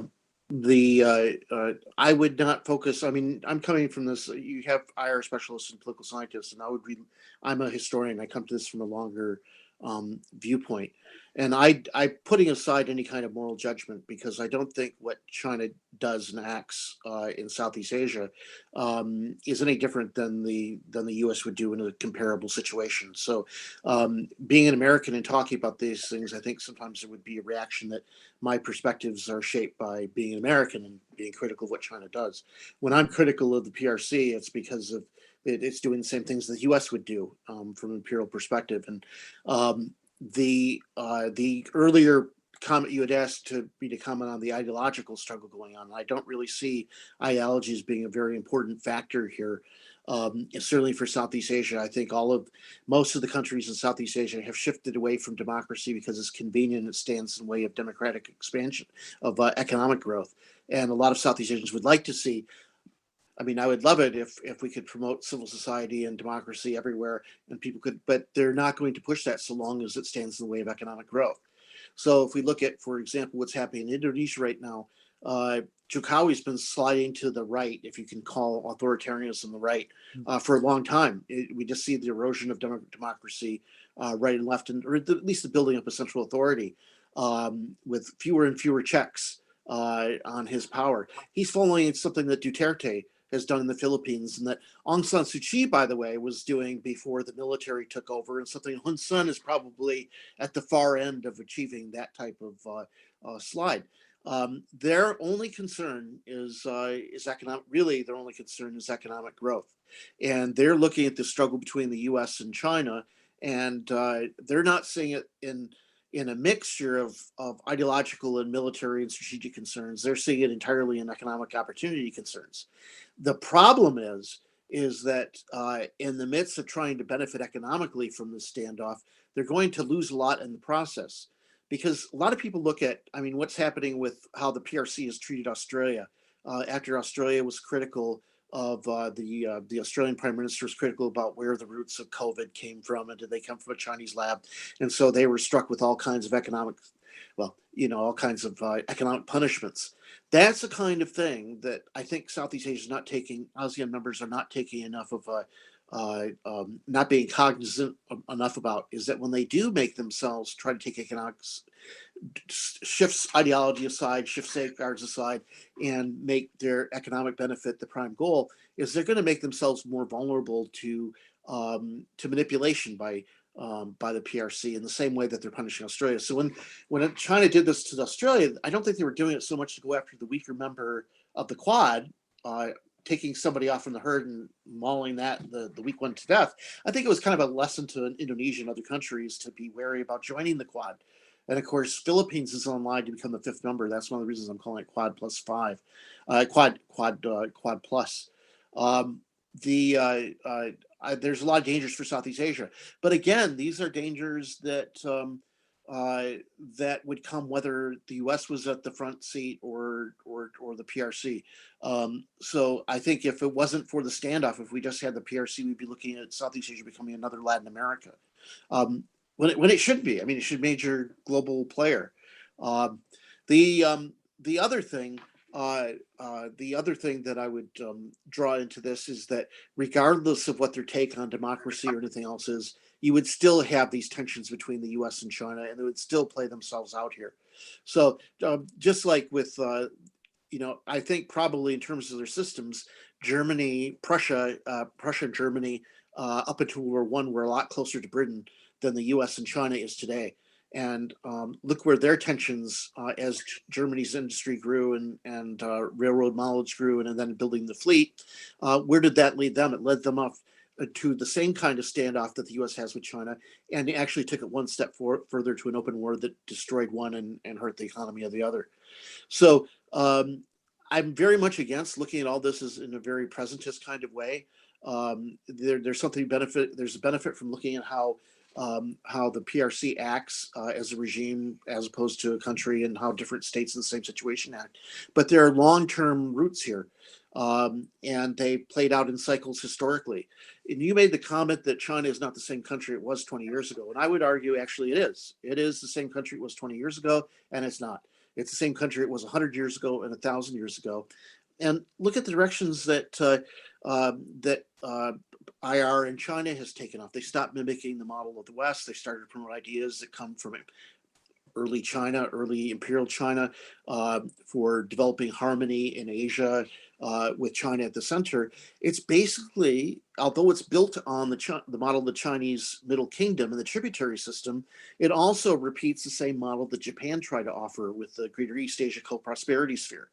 would not focus. I mean, I'm coming from this. You have IR specialists and political scientists, and I'm a historian. I come to this from a longer viewpoint, and I putting aside any kind of moral judgment because I don't think what China does and acts in Southeast Asia is any different than the U.S. would do in a comparable situation. So, being an American and talking about these things, I think sometimes there would be a reaction that my perspectives are shaped by being an American and being critical of what China does. When I'm critical of the PRC, it's because of it's doing the same things the U.S. would do from an imperial perspective. And the earlier comment you had asked me to comment on the ideological struggle going on. I don't really see ideology as being a very important factor here. Certainly for Southeast Asia, I think most of the countries in Southeast Asia have shifted away from democracy because it's convenient and it stands in the way of democratic expansion, of economic growth. And a lot of Southeast Asians would like to see. I mean, I would love it if we could promote civil society and democracy everywhere, and people could, but they're not going to push that so long as it stands in the way of economic growth. So if we look at, for example, what's happening in Indonesia right now, Jokowi's been sliding to the right, if you can call authoritarianism the right, for a long time. We just see the erosion of democracy right and left, or at least the building up of central authority with fewer and fewer checks on his power. He's following something that Duterte has done in the Philippines, and that Aung San Suu Kyi, by the way, was doing before the military took over, and something Hun Sen is probably at the far end of achieving that type of slide. Their only concern is economic. Really, their only concern is economic growth, and they're looking at the struggle between the U.S. and China, and they're not seeing it in a mixture of ideological and military and strategic concerns. They're seeing it entirely in economic opportunity concerns. The problem is that in the midst of trying to benefit economically from this standoff, they're going to lose a lot in the process. Because a lot of people look at, I mean, what's happening with how the PRC has treated Australia after Australia was critical of the Australian Prime Minister was critical about where the roots of COVID came from, and did they come from a Chinese lab? And so they were struck with all kinds of economic punishments. That's the kind of thing that I think Southeast Asia is not taking. ASEAN members are not taking enough of not being cognizant enough about, is that when they do make themselves try to take economics, shifts ideology aside, shift safeguards aside, and make their economic benefit the prime goal, is they're going to make themselves more vulnerable to manipulation by the PRC in the same way that they're punishing Australia. So when China did this to Australia, I don't think they were doing it so much to go after the weaker member of the Quad, taking somebody off from the herd and mauling the weak one to death. I think it was kind of a lesson to Indonesia and other countries to be wary about joining the Quad. And of course, Philippines is on line to become the fifth member. That's one of the reasons I'm calling it Quad plus 5, Quad plus. There's a lot of dangers for Southeast Asia, but again, these are dangers that that would come whether the U.S. was at the front seat or the PRC. So I think if it wasn't for the standoff, if we just had the PRC, we'd be looking at Southeast Asia becoming another Latin America. When it should be. I mean, it should be a major global player. The other thing that I would draw into this is that regardless of what their take on democracy or anything else is, you would still have these tensions between the U.S. and China, and they would still play themselves out here. So just like with, I think probably in terms of their systems, Prussia and Germany up until World War I were a lot closer to Britain than the U.S. and China is today. And look where their tensions, as Germany's industry grew and railroad mileage grew, and then building the fleet, where did that lead them? It led them off to the same kind of standoff that the U.S. has with China, and actually took it one step further to an open war that destroyed one and hurt the economy of the other. So I'm very much against looking at all this as in a very presentist kind of way. There's a benefit from looking at how the PRC acts as a regime as opposed to a country, and how different states in the same situation act. But there are long-term roots here, and they played out in cycles historically. And you made the comment that China is not the same country it was 20 years ago. And I would argue actually it is. It is the same country it was 20 years ago, and it's not. It's the same country it was 100 years ago and 1,000 years ago. And look at the directions that IR in China has taken off. They stopped mimicking the model of the West. They started to promote ideas that come from early China, early imperial China, for developing harmony in Asia with China at the center. It's basically, although it's built on the model of the Chinese Middle Kingdom and the tributary system, it also repeats the same model that Japan tried to offer with the Greater East Asia Co-Prosperity Sphere.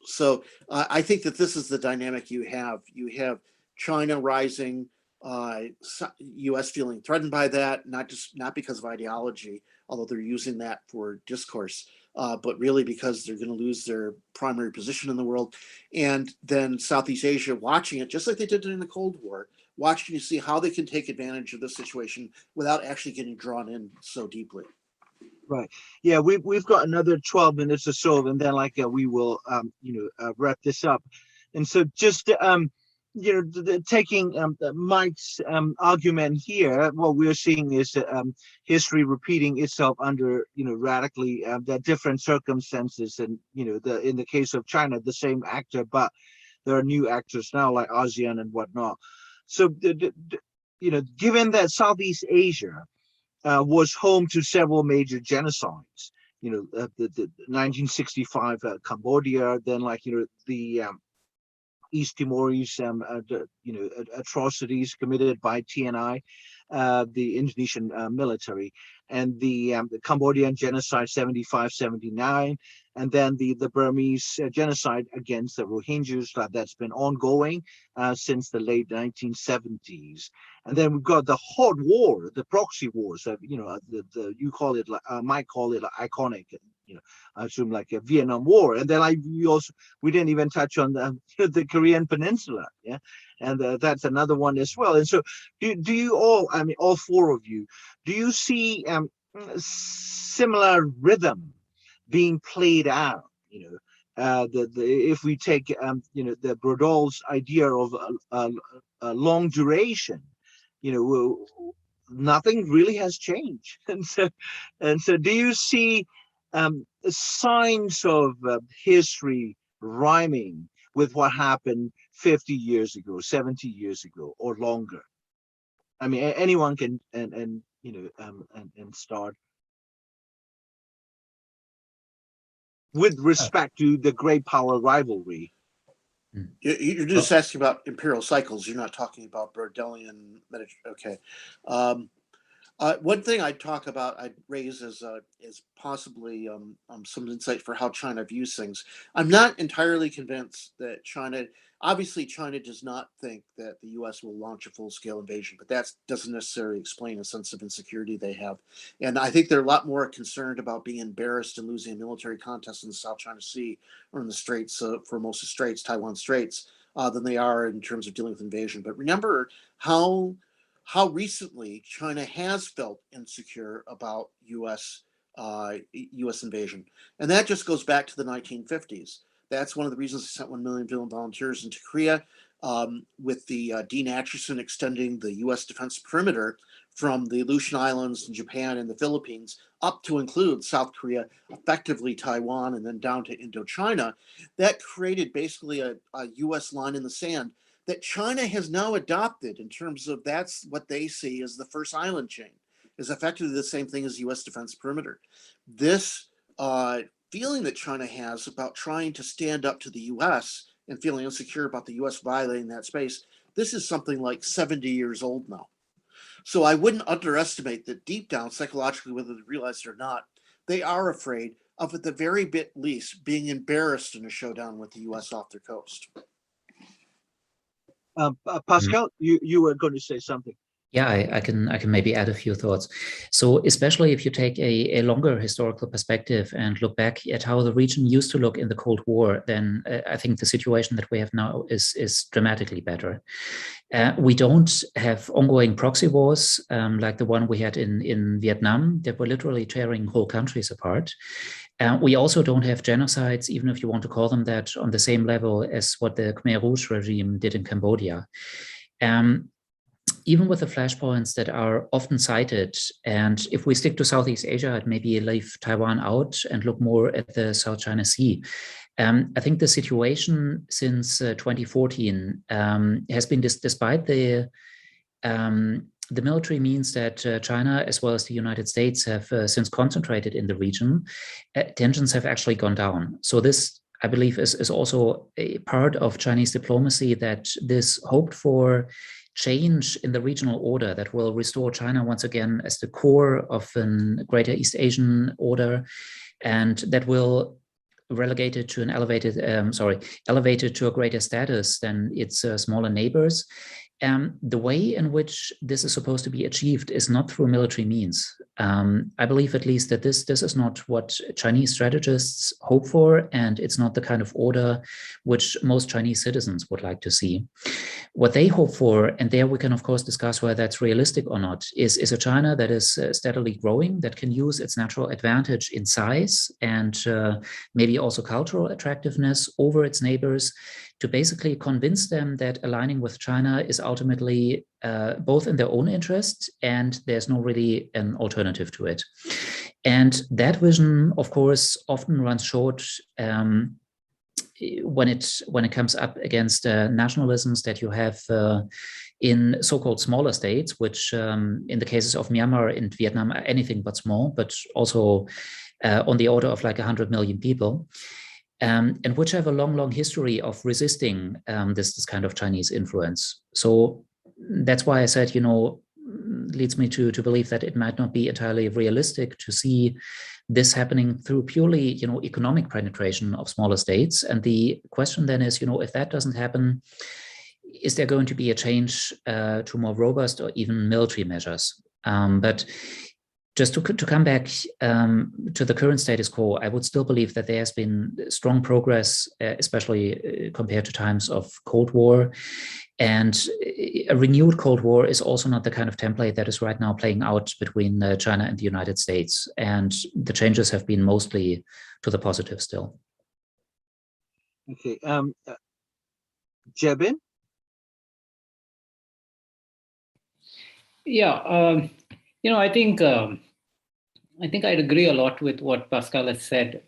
So I think that this is the dynamic you have. You have China rising, U.S. feeling threatened by that, not because of ideology, although they're using that for discourse, but really because they're going to lose their primary position in the world. And then Southeast Asia watching it, just like they did in the Cold War, watching to see how they can take advantage of this situation without actually getting drawn in so deeply. Right. Yeah, we've got another 12 minutes or so, and then we will wrap this up. And so just taking Mike's argument here, what we're seeing is history repeating itself under radically the different circumstances, and in the case of China, the same actor, but there are new actors now like ASEAN and whatnot. So given that Southeast Asia was home to several major genocides, the 1965 Cambodia, then the East Timorese atrocities committed by TNI, the Indonesian military, and the Cambodian genocide 75-79, and then the Burmese genocide against the Rohingyas that's been ongoing since the late 1970s. And then we've got the hot war, the proxy wars. You call it, might call it iconic. I assume like a Vietnam War, and then we didn't even touch on the Korean Peninsula, yeah, and that's another one as well. And so, do you all? I mean, all four of you, do you see similar rhythm being played out? If we take the Brodal's idea of a long duration, nothing really has changed, and so do you see signs of history rhyming with what happened 50 years ago, 70 years ago, or longer? I mean, anyone can and start with respect to the great power rivalry. You're just asking about imperial cycles. You're not talking about Brodelian. Okay. One thing I'd raise as possibly some insight for how China views things. I'm not entirely convinced that obviously China does not think that the U.S. will launch a full-scale invasion, but that doesn't necessarily explain a sense of insecurity they have. And I think they're a lot more concerned about being embarrassed and losing a military contest in the South China Sea or in the Straits, Formosa Straits, Taiwan Straits, than they are in terms of dealing with invasion. But remember how recently China has felt insecure about U.S. invasion. And that just goes back to the 1950s. That's one of the reasons they sent 1 million volunteers into Korea, with the Dean Acheson extending the U.S. defense perimeter from the Aleutian Islands and Japan and the Philippines up to include South Korea, effectively Taiwan, and then down to Indochina. That created basically a U.S. line in the sand that China has now adopted in terms of that's what they see as the first island chain, is effectively the same thing as U.S. defense perimeter. This feeling that China has about trying to stand up to the U.S. and feeling insecure about the U.S. violating that space, this is something like 70 years old now. So I wouldn't underestimate that deep down, psychologically, whether they realize it or not, they are afraid of, at the very bit least, being embarrassed in a showdown with the U.S. off their coast. Pascal, you were going to say something. Yeah, I can maybe add a few thoughts. So especially if you take a longer historical perspective and look back at how the region used to look in the Cold War, then I think the situation that we have now is dramatically better. We don't have ongoing proxy wars like the one we had in Vietnam that were literally tearing whole countries apart. We also don't have genocides, even if you want to call them that, on the same level as what the Khmer Rouge regime did in Cambodia. Even with the flashpoints that are often cited, and if we stick to Southeast Asia, I'd maybe leave Taiwan out and look more at the South China Sea. I think the situation since 2014 has been, despite the military means that China as well as the United States have since concentrated in the region, tensions have actually gone down. So this, I believe, is also a part of Chinese diplomacy, that this hoped for change in the regional order that will restore China once again as the core of a greater East Asian order, and that will relegate it to an elevated to a greater status than its smaller neighbors. The way in which this is supposed to be achieved is not through military means. I believe at least that this is not what Chinese strategists hope for, and it's not the kind of order which most Chinese citizens would like to see. What they hope for, and there we can of course discuss whether that's realistic or not, is a China that is steadily growing, that can use its natural advantage in size and maybe also cultural attractiveness over its neighbors, to basically convince them that aligning with China is ultimately both in their own interest and there's no really an alternative to it. And that vision, of course, often runs short when it comes up against nationalisms that you have in so-called smaller states, which in the cases of Myanmar and Vietnam are anything but small, but also on the order of like 100 million people. And which have a long history of resisting this kind of Chinese influence. So that's why I said, leads me to believe that it might not be entirely realistic to see this happening through purely, economic penetration of smaller states. And the question then is, if that doesn't happen, is there going to be a change to more robust or even military measures? But just to come back to the current status quo, I would still believe that there has been strong progress, especially compared to times of Cold War. And a renewed Cold War is also not the kind of template that is right now playing out between China and the United States. And the changes have been mostly to the positive still. Okay. Jebin? Yeah. I think I'd agree a lot with what Pascal has said.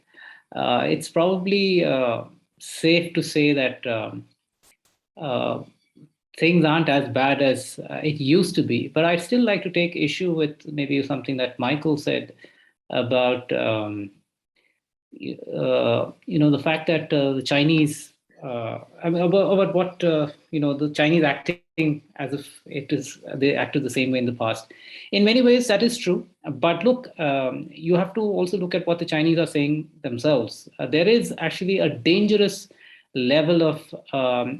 It's probably safe to say that things aren't as bad as it used to be. But I'd still like to take issue with maybe something that Michael said about the fact that the Chinese, about what the Chinese acting as if they acted the same way in the past. In many ways, that is true. But look, you have to also look at what the Chinese are saying themselves. There is actually a dangerous level of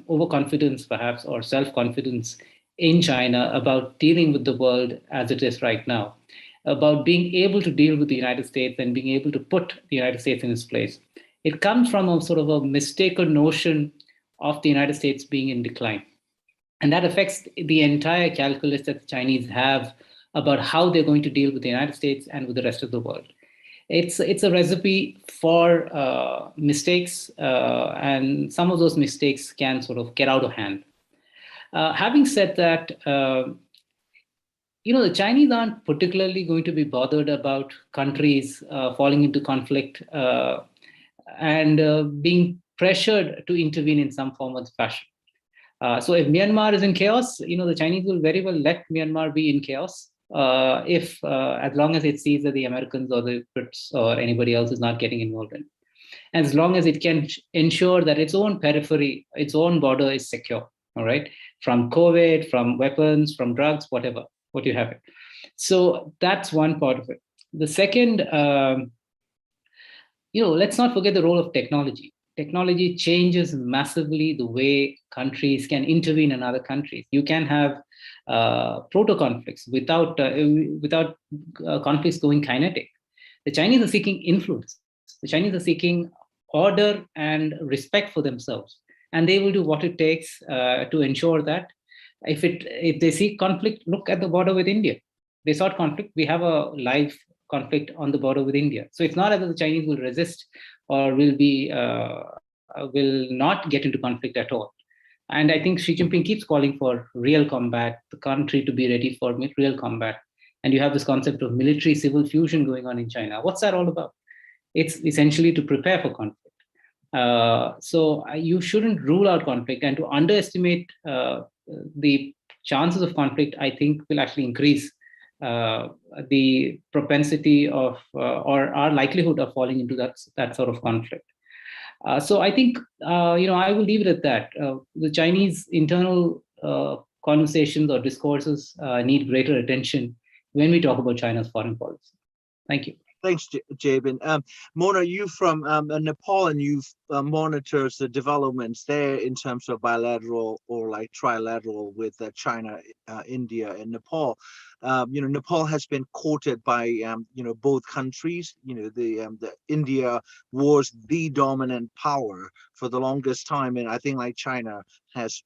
overconfidence, perhaps, or self-confidence in China about dealing with the world as it is right now, about being able to deal with the United States and being able to put the United States in its place. It comes from a sort of a mistaken notion of the United States being in decline. And that affects the entire calculus that the Chinese have about how they're going to deal with the United States and with the rest of the world. It's a recipe for mistakes, and some of those mistakes can sort of get out of hand. Having said that, the Chinese aren't particularly going to be bothered about countries falling into conflict and being pressured to intervene in some form or fashion. So if Myanmar is in chaos, the Chinese will very well let Myanmar be in chaos if as long as it sees that the Americans or the Brits or anybody else is not getting involved in it. And as long as it can ensure that its own periphery, its own border is secure, all right, from COVID, from weapons, from drugs, whatever, what you have it. So that's one part of it. The second, let's not forget the role of technology. Technology changes massively the way countries can intervene in other countries. You can have proto-conflicts without conflicts going kinetic. The Chinese are seeking influence. The Chinese are seeking order and respect for themselves, and they will do what it takes to ensure that if they seek conflict, look at the border with India. They sought conflict. We have a live conflict on the border with India. So it's not as if the Chinese will resist or will not get into conflict at all. And I think Xi Jinping keeps calling for real combat, the country to be ready for real combat. And you have this concept of military-civil fusion going on in China. What's that all about? It's essentially to prepare for conflict. So you shouldn't rule out conflict, and to underestimate the chances of conflict, I think, will actually increase the propensity of or our likelihood of falling into that sort of conflict. So I think I will leave it at that. The Chinese internal conversations or discourses need greater attention when we talk about China's foreign policy. Thank you. Thanks, Jabin. Mona, you from Nepal, and you've monitored the developments there in terms of bilateral or like trilateral with China, India, and Nepal. Nepal has been courted by both countries. The India was the dominant power for the longest time, and I think like China has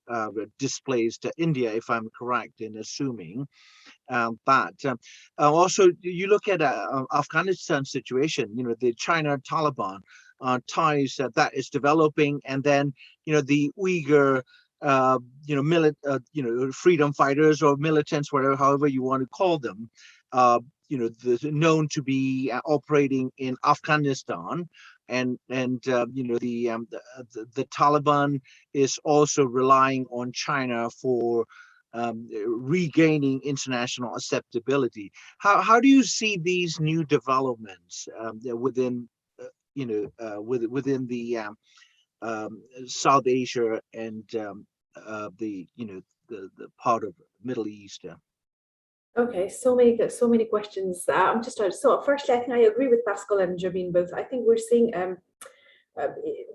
displaced India, if I'm correct in assuming. But also you look at Afghanistan situation, the China Taliban ties that is developing, and then the Uyghur freedom fighters or militants, whatever, however you want to call them, known to be operating in Afghanistan, and the Taliban is also relying on China for regaining international acceptability. How do you see these new developments within within the South Asia and the part of Middle East? Okay, so many questions. I'm just trying. So firstly, I think I agree with Pascal and Jabin both. I think we're seeing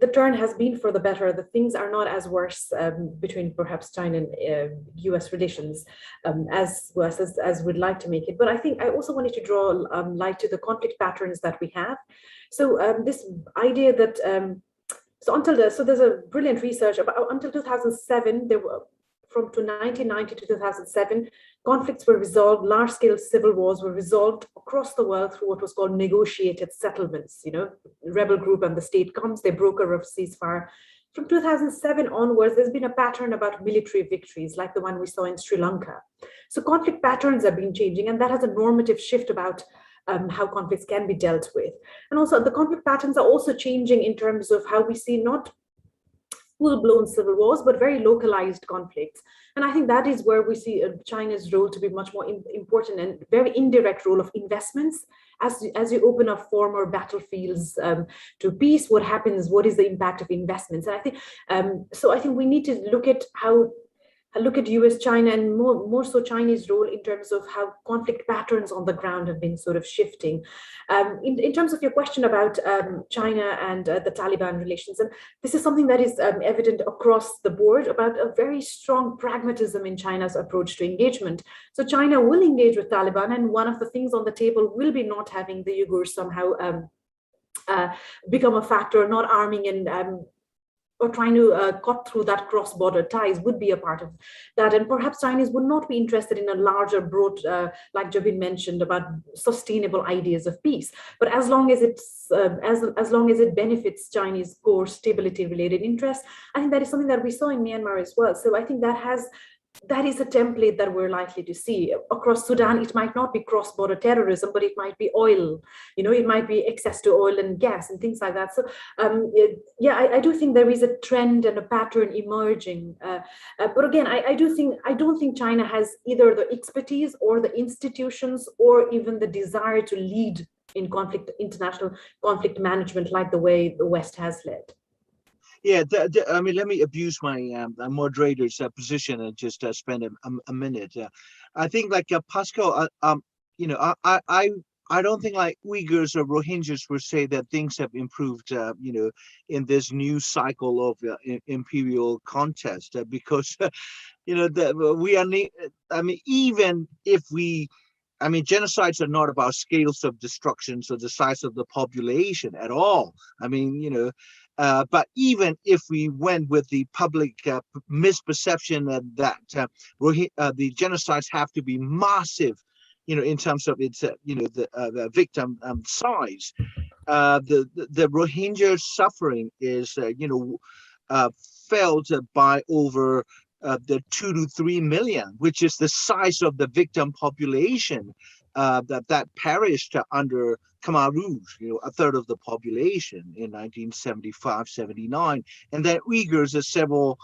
the turn has been for the better. The things are not as worse between perhaps China and U.S. relations as we'd like to make it. But I think I also wanted to draw light to the conflict patterns that we have. So this idea that so there's a brilliant research about until 2007 there were. From 1990 to 2007, conflicts were resolved, large-scale civil wars were resolved across the world through what was called negotiated settlements. Rebel group and the state comes, they broker a ceasefire. From 2007 onwards, there's been a pattern about military victories, like the one we saw in Sri Lanka. So conflict patterns have been changing, and that has a normative shift about how conflicts can be dealt with. And also the conflict patterns are also changing in terms of how we see not full-blown civil wars, but very localized conflicts. And I think that is where we see China's role to be much more important, and very indirect role of investments. As you open up former battlefields to peace, what happens? What is the impact of investments? And I think so. I think we need to look at U.S., China, and more so Chinese role in terms of how conflict patterns on the ground have been sort of shifting. In terms of your question about China and the Taliban relations, and this is something that is evident across the board about a very strong pragmatism in China's approach to engagement. So China will engage with Taliban, and one of the things on the table will be not having the Uyghurs somehow become a factor, not arming and or trying to cut through that cross-border ties would be a part of that. And perhaps Chinese would not be interested in a larger, broad, like Jabin mentioned, about sustainable ideas of peace. But as long as it's as long as it benefits Chinese core stability-related interests, I think that is something that we saw in Myanmar as well. So I think that is a template that we're likely to see across Sudan. It might not be cross-border terrorism, but it might be oil, it might be access to oil and gas and things like that. So I do think there is a trend and a pattern emerging. But again, I don't think China has either the expertise or the institutions or even the desire to lead in international conflict management like the way the West has led. Yeah, I mean, let me abuse my moderator's position and just spend a minute. I think, like Pascal, I I don't think like Uyghurs or Rohingyas would say that things have improved, in this new cycle of imperial contest, because, we are, even if genocides are not about scales of destructions or the size of the population at all. But even if we went with the public misperception that the genocides have to be massive, in terms of its, the victim size, the Rohingya suffering is, felt by over the 2 to 3 million, which is the size of the victim population that perished under Khmer Rouge, a third of the population in 1975-79, and then Uyghurs are several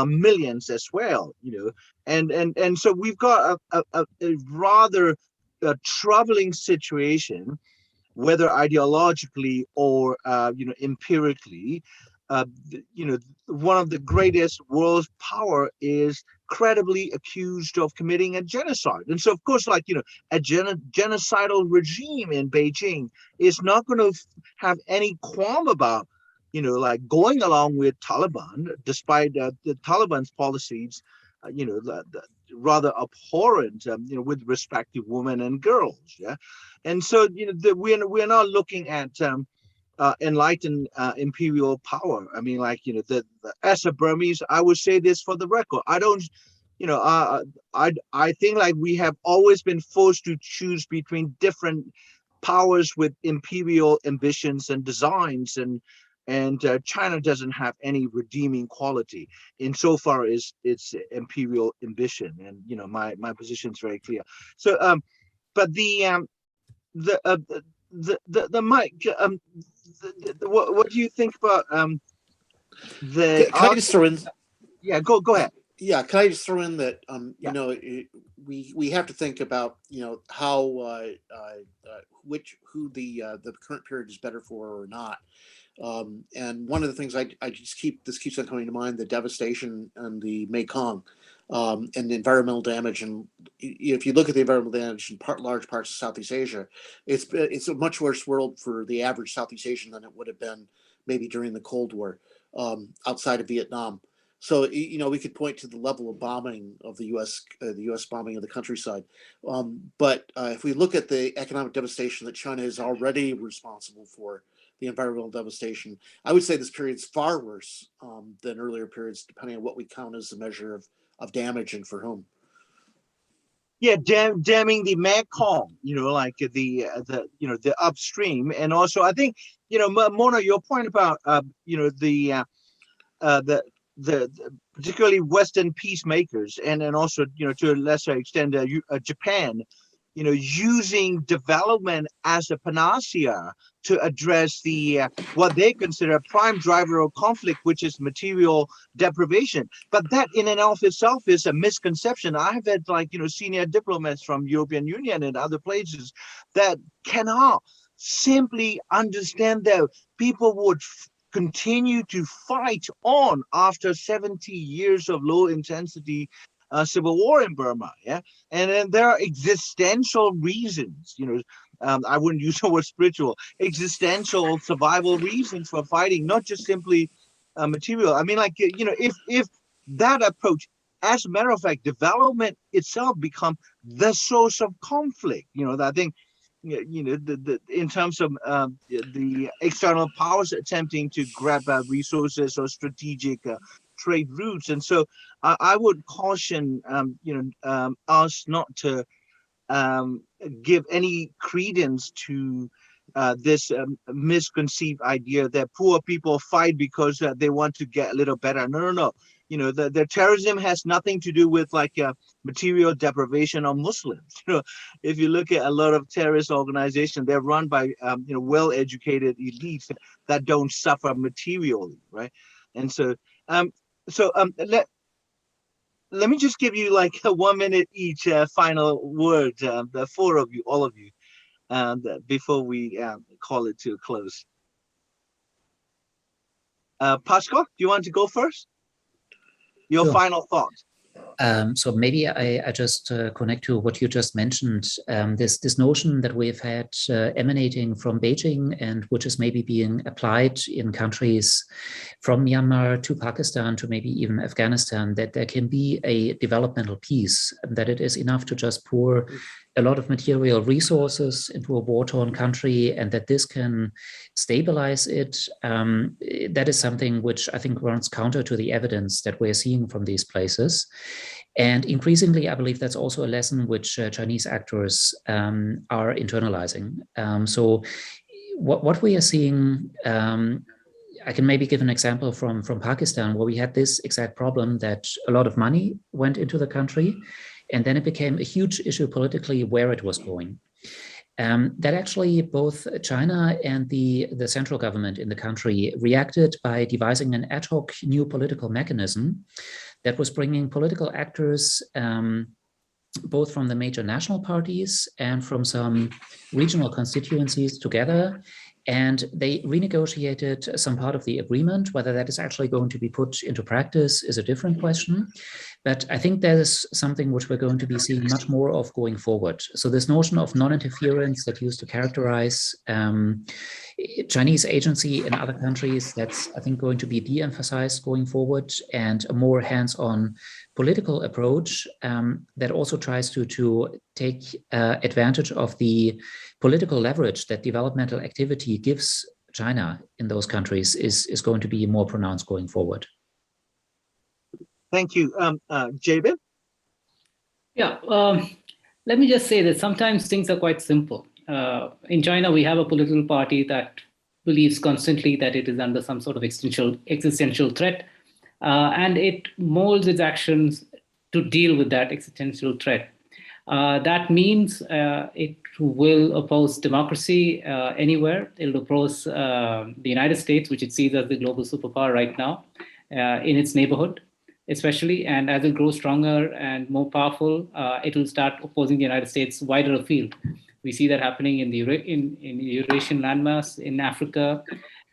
millions as well, and so we've got a rather troubling situation, whether ideologically or empirically. One of the greatest world power is credibly accused of committing a genocide, and so of course, a genocidal regime in Beijing is not going to have any qualm about going along with Taliban, despite the Taliban's policies, the rather abhorrent, with respect to women and girls. Yeah, and so we're not looking at enlightened imperial power. As a Burmese, I would say this for the record. I don't, I think we have always been forced to choose between different powers with imperial ambitions and designs, and China doesn't have any redeeming quality insofar as its imperial ambition. And my position is very clear. So, but Mike, what do you think about the? Can I just throw in? Yeah, go ahead. Yeah, can I just throw in that we have to think about how who the current period is better for or not. And one of the things I just keeps on coming to mind, the devastation in the Mekong, and the environmental damage. And if you look at the environmental damage in large parts of Southeast Asia, it's a much worse world for the average Southeast Asian than it would have been maybe during the Cold War, outside of Vietnam. So we could point to the level of bombing of the U.S. bombing of the countryside, but if we look at the economic devastation that China is already responsible for, the environmental devastation, I would say this period is far worse than earlier periods, depending on what we count as the measure of damage and for whom. Yeah, damming the Mekong, the upstream, and also I think Mona, your point about the particularly Western peacemakers, and then also to a lesser extent Japan, using development as a panacea to address the what they consider a prime driver of conflict, which is material deprivation. But that in and of itself is a misconception. I have had senior diplomats from European Union and other places that cannot simply understand that people would continue to fight on after 70 years of low intensity civil war in Burma. Yeah, and then there are existential reasons. I wouldn't use the word spiritual. Existential survival reasons for fighting, not just simply material. If that approach, as a matter of fact, development itself become the source of conflict. I think. In terms of the external powers attempting to grab resources or strategic trade routes, and so I would caution us not to give any credence to this misconceived idea that poor people fight because they want to get a little better. No. The terrorism has nothing to do with material deprivation of Muslims. If you look at a lot of terrorist organizations, they're run by well-educated elites that don't suffer materially, right? And so let me just give you a 1 minute each final word, the four of you, all of you, before we call it to a close. Pascal, do you want to go first? Your final thoughts. So maybe I just connect to what you just mentioned, this notion that we've had emanating from Beijing and which is maybe being applied in countries from Myanmar to Pakistan to maybe even Afghanistan, that there can be a developmental peace, that it is enough to just pour a lot of material resources into a war-torn country and that this can stabilize it. That is something which I think runs counter to the evidence that we're seeing from these places. And increasingly, I believe that's also a lesson which Chinese actors are internalizing. So what we are seeing, I can maybe give an example from Pakistan, where we had this exact problem that a lot of money went into the country, and then it became a huge issue politically where it was going. That actually both China and the central government in the country reacted by devising an ad hoc new political mechanism that was bringing political actors, both from the major national parties and from some regional constituencies together. And they renegotiated some part of the agreement. Whether that is actually going to be put into practice is a different question. But I think that is something which we're going to be seeing much more of going forward. So this notion of non-interference that used to characterize Chinese agency in other countries, that's, I think, going to be de-emphasized going forward, and a more hands-on political approach that also tries to take advantage of the political leverage that developmental activity gives China in those countries is going to be more pronounced going forward. Thank you. Jabin? Yeah, let me just say that sometimes things are quite simple. In China, we have a political party that believes constantly that it is under some sort of existential threat, and it molds its actions to deal with that existential threat. That means it will oppose democracy anywhere. It will oppose the United States, which it sees as the global superpower right now, in its neighborhood, especially. And as it grows stronger and more powerful, it will start opposing the United States wider afield. We see that happening in the Eurasian landmass in Africa.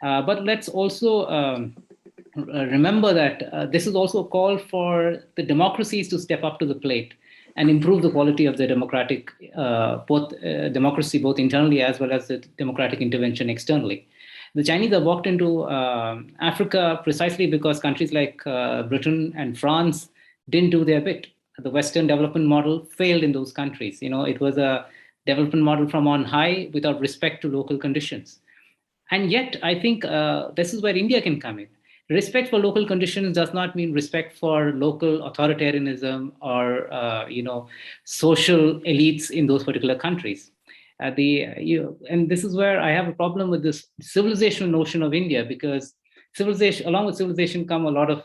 But let's also remember that this is also a call for the democracies to step up to the plate and improve the quality of the democratic, democracy, both internally as well as the democratic intervention externally. The Chinese have walked into Africa precisely because countries like Britain and France didn't do their bit. The Western development model failed in those countries. It was a development model from on high without respect to local conditions. And yet, I think this is where India can come in. Respect for local conditions does not mean respect for local authoritarianism or social elites in those particular countries. And this is where I have a problem with this civilizational notion of India, because civilization, along with civilization, come a lot of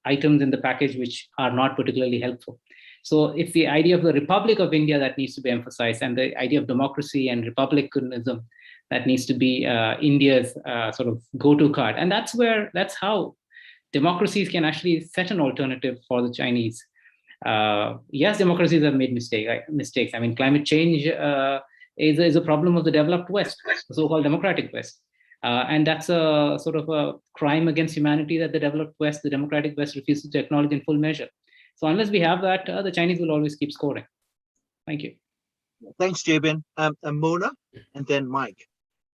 items in the package which are not particularly helpful. So it's the idea of the Republic of India that needs to be emphasized, and the idea of democracy and republicanism that needs to be India's sort of go-to card. And that's how democracies can actually set an alternative for the Chinese. Yes, democracies have made mistakes. I mean, climate change is a problem of the developed West, the so-called democratic West. And that's a sort of a crime against humanity that the developed West, the democratic West, refuses to acknowledge in full measure. So unless we have that, the Chinese will always keep scoring. Thank you. Thanks, Jabin. Mona, and then Mike.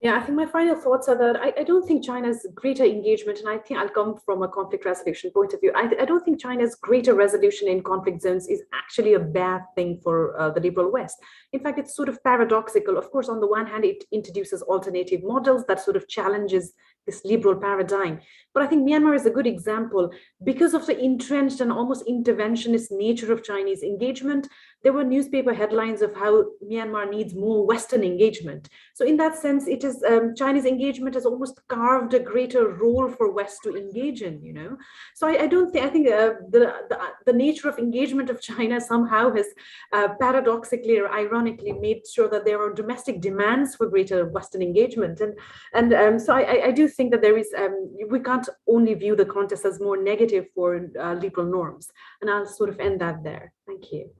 Yeah, I think my final thoughts are that I don't think China's greater engagement, and I think I'll come from a conflict resolution point of view. I don't think China's greater resolution in conflict zones is actually a bad thing for the liberal West. In fact, it's sort of paradoxical. Of course, on the one hand, it introduces alternative models that sort of challenges this liberal paradigm. But I think Myanmar is a good example. Because of the entrenched and almost interventionist nature of Chinese engagement, there were newspaper headlines of how Myanmar needs more Western engagement. So in that sense, it is Chinese engagement has almost carved a greater role for West to engage in, So I think the nature of engagement of China somehow has paradoxically or ironically made sure that there are domestic demands for greater Western engagement. And so I do think that there is, we can't only view the contest as more negative for liberal norms. And I'll sort of end that there. Thank you.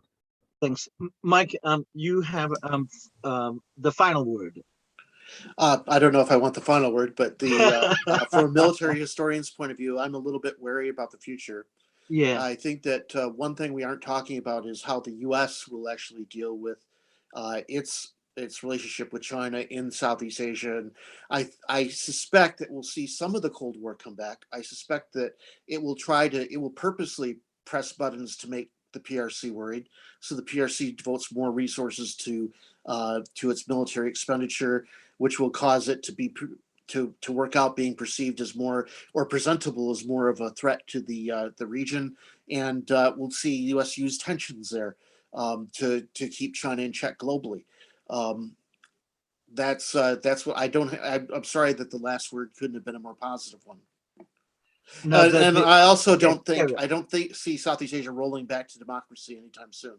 Thanks. Mike, you have the final word. I don't know if I want the final word, but from a military historian's point of view, I'm a little bit wary about the future. Yeah. I think that one thing we aren't talking about is how the U.S. will actually deal with its relationship with China in Southeast Asia. And I suspect that we'll see some of the Cold War come back. I suspect that it will purposely press buttons to make the PRC worried. So the PRC devotes more resources to its military expenditure, which will cause it to be to work out being perceived as more, or presentable as more of a threat to the region. And we'll see U.S. use tensions there to keep China in check globally. That's what I don't. I'm sorry that the last word couldn't have been a more positive one. No, And I also don't yeah, think see Southeast Asia rolling back to democracy anytime soon.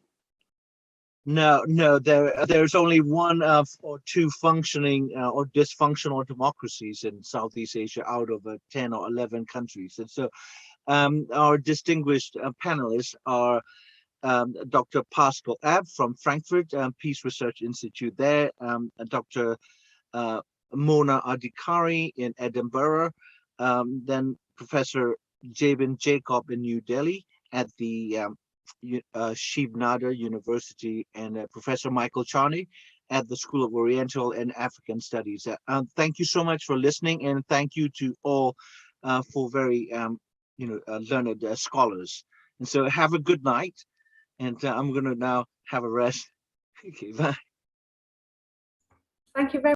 no. There's only one or two functioning or dysfunctional democracies in Southeast Asia out of 10 or 11 countries. And so our distinguished panelists are Dr. Pascal Ab from Frankfurt Peace Research Institute there, Dr. Mona Adhikari in Edinburgh, then Professor Jabin Jacob in New Delhi at the Shiv Nada University, and Professor Michael Charney at the School of Oriental and African Studies. Thank you so much for listening, and thank you to all for very learned scholars. And so have a good night, and I'm going to now have a rest. Okay, bye. Thank you very